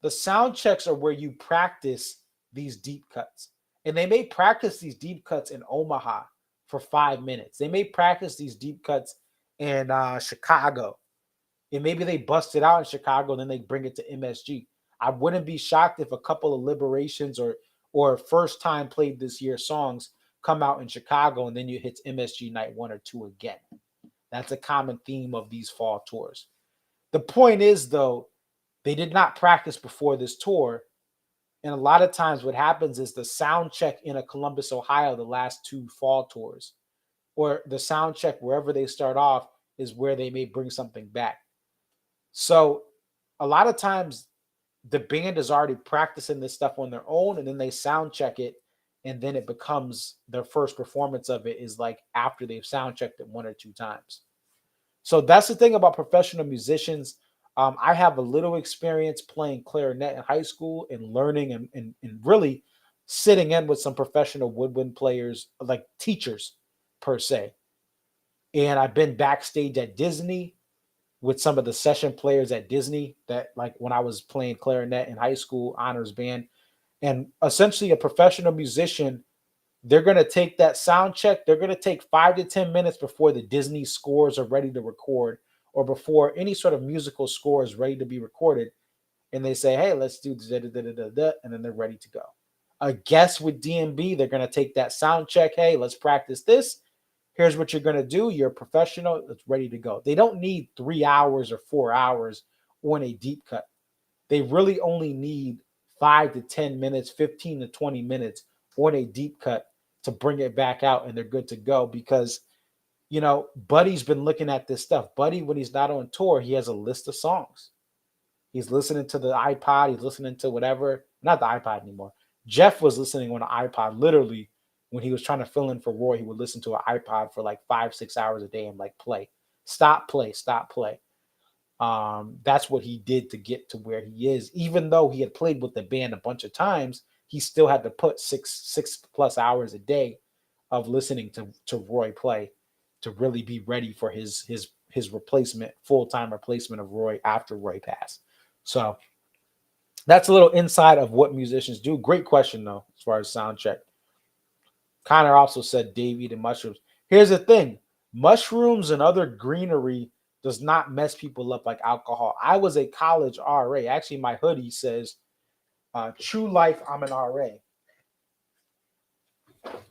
The sound checks are where you practice these deep cuts. And they may practice these deep cuts in Omaha for 5 minutes. They may practice these deep cuts in Chicago. And maybe they bust it out in Chicago and then they bring it to MSG. I wouldn't be shocked if a couple of liberations or first time played this year songs come out in Chicago and then you hit MSG Night 1 or 2 again. That's a common theme of these fall tours. The point is, though, they did not practice before this tour. And a lot of times what happens is the sound check in a Columbus, Ohio, the last 2 fall tours, or the sound check wherever they start off is where they may bring something back. So a lot of times the band is already practicing this stuff on their own, and then they sound check it, and then it becomes their first performance of it is like after they've sound checked it 1 or 2 times. So that's the thing about professional musicians. I have a little experience playing clarinet in high school and learning and really sitting in with some professional woodwind players, like teachers per se. And I've been backstage at Disney with some of the session players at Disney that, like, when I was playing clarinet in high school, honors band. And essentially a professional musician, they're going to take that sound check. They're going to take 5 to 10 minutes before the Disney scores are ready to record, or before any sort of musical score is ready to be recorded. And they say, hey, let's do da, da, da, da, da, da, and then they're ready to go. I guess with DMB, they're going to take that sound check. Hey, let's practice this. Here's what you're going to do. You're a professional. It's ready to go. They don't need 3 hours or 4 hours on a deep cut. They really only need 5 to 10 minutes, 15 to 20 minutes on a deep cut to bring it back out, and they're good to go, because you know, Buddy's been looking at this stuff. Buddy, when he's not on tour, he has a list of songs. He's listening to the iPod. He's listening to whatever. Not the iPod anymore. Jeff was listening on an iPod. Literally, when he was trying to fill in for Roy, he would listen to an iPod for like 5-6 hours a day and like play, stop, play, stop, play. That's what he did to get to where he is. Even though he had played with the band a bunch of times, he still had to put six plus hours a day of listening to Roy play to really be ready for his replacement, full-time replacement of Roy after Roy passed. So that's a little inside of what musicians do. Great question, though, as far as sound check. Connor also said Dave eating mushrooms. Here's the thing. Mushrooms and other greenery does not mess people up like alcohol. I was a college RA. Actually, my hoodie says, True Life, I'm an RA.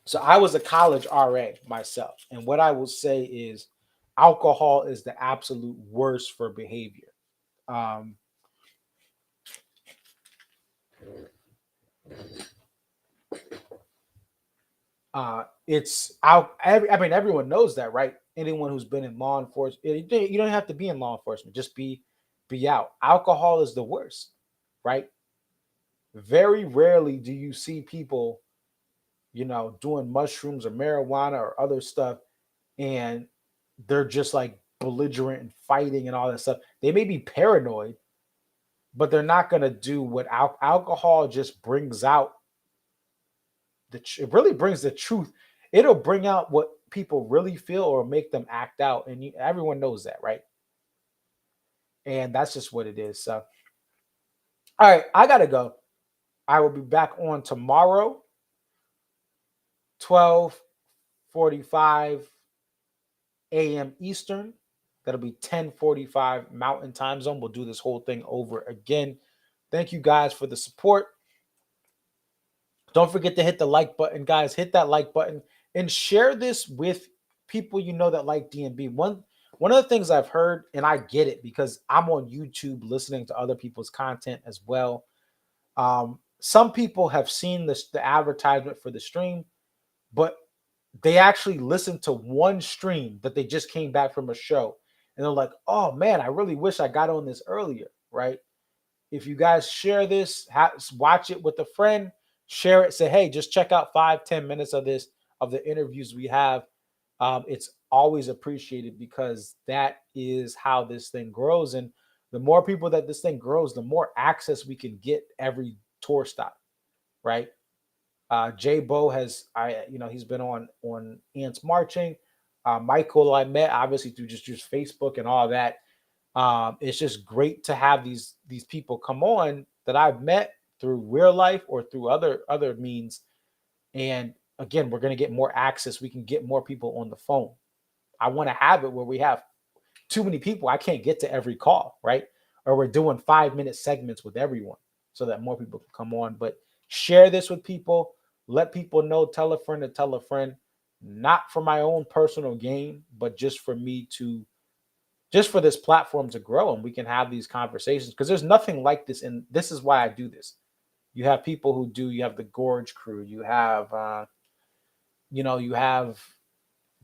So I was a college RA myself. And what I will say is alcohol is the absolute worst for behavior. It's out. I mean, everyone knows that, right? Anyone who's been in law enforcement, you don't have to be in law enforcement. Just be out. Alcohol is the worst, right? Very rarely do you see people, you know, doing mushrooms or marijuana or other stuff, and they're just like belligerent and fighting and all that stuff. They may be paranoid, but they're not going to do what alcohol just brings out. It really brings the truth. It'll bring out what people really feel or make them act out. And everyone knows that, right? And that's just what it is. So, all right, I got to go. I will be back on tomorrow, 12:45 a.m. Eastern. That'll be 10:45 Mountain Time Zone. We'll do this whole thing over again. Thank you guys for the support. Don't forget to hit the like button, guys. Hit that like button and share this with people you know that like DMB. One of the things I've heard, and I get it because I'm on YouTube listening to other people's content as well. Some people have seen the advertisement for the stream, but they actually listened to one stream that they just came back from a show. And they're like, oh man, I really wish I got on this earlier, right? If you guys share this, watch it with a friend, share it, say, hey, just check out 5-10 minutes of this, of the interviews we have. It's always appreciated because that is how this thing grows. And the more people that this thing grows, the more access we can get every tour stop, right? Jay Bo has, he's been on Ants Marching. Michael I met obviously through just Facebook and all that. It's just great to have these people come on that I've met through real life or through other means. And again, we're going to get more access. We can get more people on the phone. I want to have it where we have too many people. I can't get to every call, right? Or we're doing 5-minute segments with everyone so that more people can come on. But share this with people. Let people know, tell a friend to tell a friend, not for my own personal gain, but just for me to, just for this platform to grow and we can have these conversations because there's nothing like this. And this is why I do this. You have people who do, you have the Gorge crew, you have, you have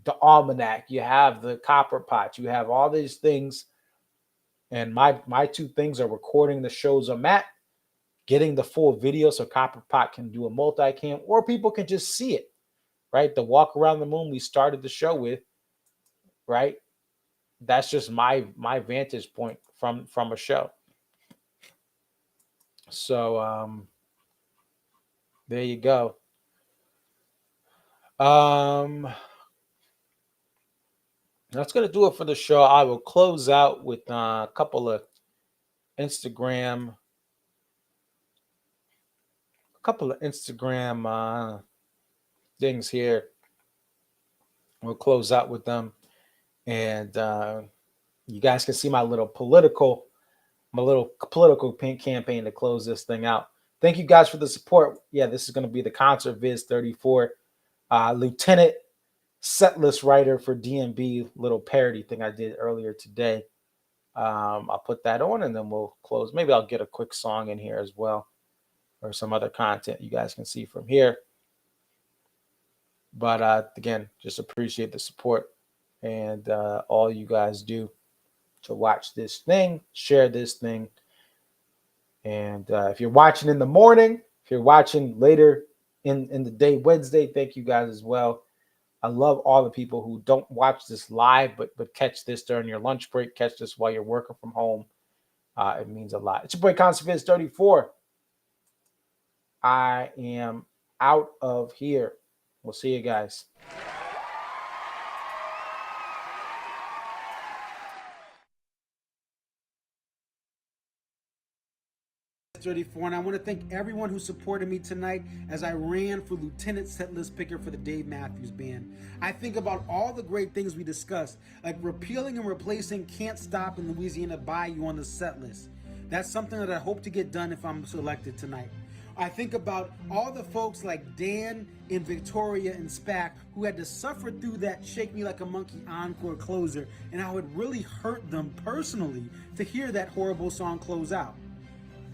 the Almanac, you have the Copper Pot, you have all these things. And my two things are recording the shows I'm at, getting the full video so Copper Pot can do a multicam, or people can just see it, right? The Walk Around the Moon we started the show with, right? That's just my vantage point from a show. So there you go. That's gonna do it for the show. I will close out with a couple of Instagram things here. We'll close out with them, and you guys can see my little political campaign to close this thing out. Thank you guys for the support. Yeah, this is going to be the Concert Viz 34 Lieutenant Setlist Writer for DMB, little parody thing I did earlier today. I'll put that on and then we'll close. Maybe I'll get a quick song in here as well or some other content you guys can see from here. But again, just appreciate the support. and all you guys do to watch this thing, share this thing. And if you're watching in the morning, if you're watching later in the day, Wednesday, thank you guys as well. I love all the people who don't watch this live, but catch this during your lunch break, catch this while you're working from home. It means a lot. It's your boy Conserviz 34. I am out of here. We'll see you guys. And I want to thank everyone who supported me tonight as I ran for Lieutenant Setlist Picker for the Dave Matthews Band. I think about all the great things we discussed, like repealing and replacing Can't Stop in Louisiana Bayou on the set list. That's something that I hope to get done if I'm selected tonight. I think about all the folks like Dan and Victoria and SPAC who had to suffer through that Shake Me Like a Monkey encore closer, and how it really hurt them personally to hear that horrible song close out.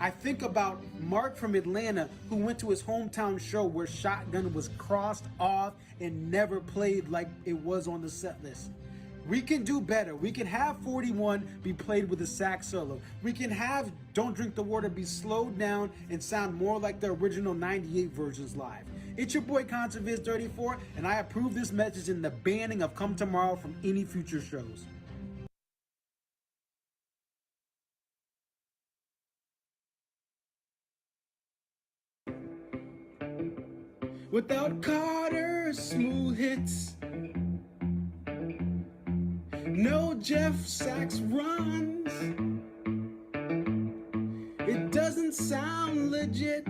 I think about Mark from Atlanta who went to his hometown show where Shotgun was crossed off and never played like it was on the set list. We can do better. We can have 41 be played with a sax solo. We can have Don't Drink the Water be slowed down and sound more like the original 98 versions live. It's your boy Conserviz 34, and I approve this message in the banning of Come Tomorrow from any future shows. Without Carter's smooth hits, no Jeff Sachs runs, it doesn't sound legit.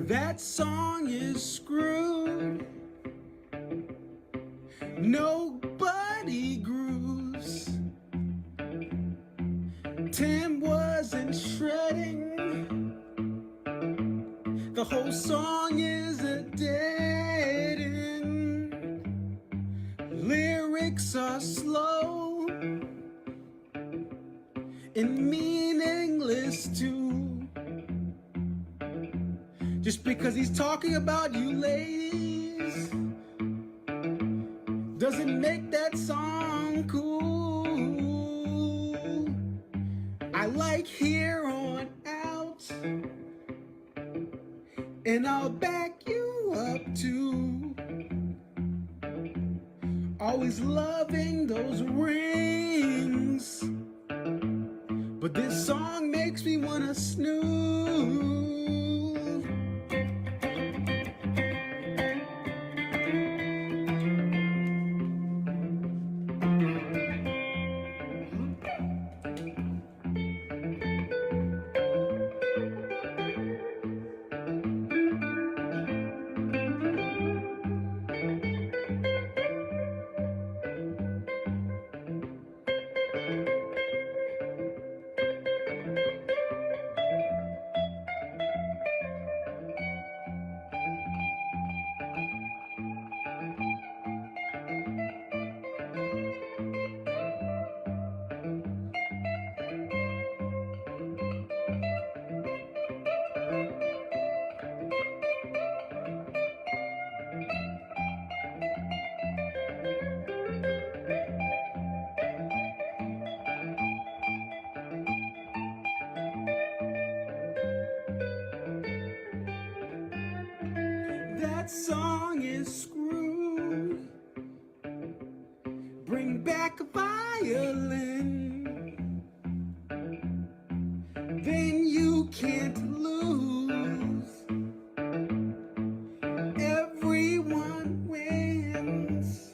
That song is screwed. Nobody grooves. Tim wasn't shredding. The whole song is a dead end. Lyrics are slow and meaningless too. Just because he's talking about you ladies doesn't make that song cool. I like Here On Out, and I'll back you up too. Always loving those rings, but this song makes me wanna snooze. That song is screwed. Bring back a violin, then you can't lose. Everyone wins.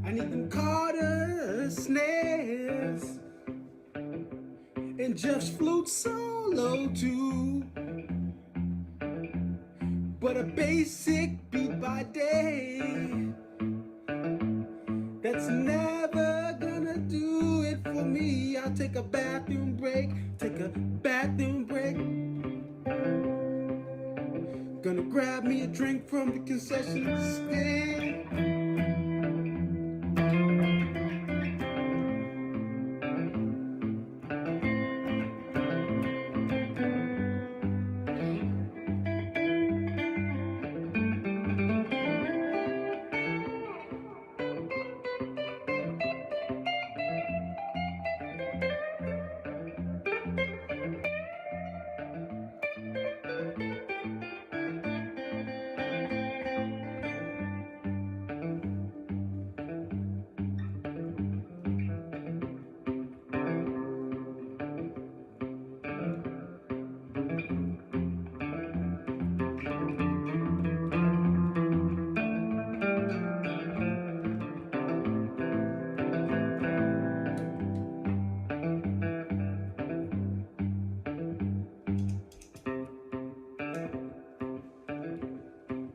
I need them Carter snares and Jeff's flute solo too. But a basic beat by day, that's never gonna do it for me. I'll take a bathroom break, Gonna grab me a drink from the concession stand.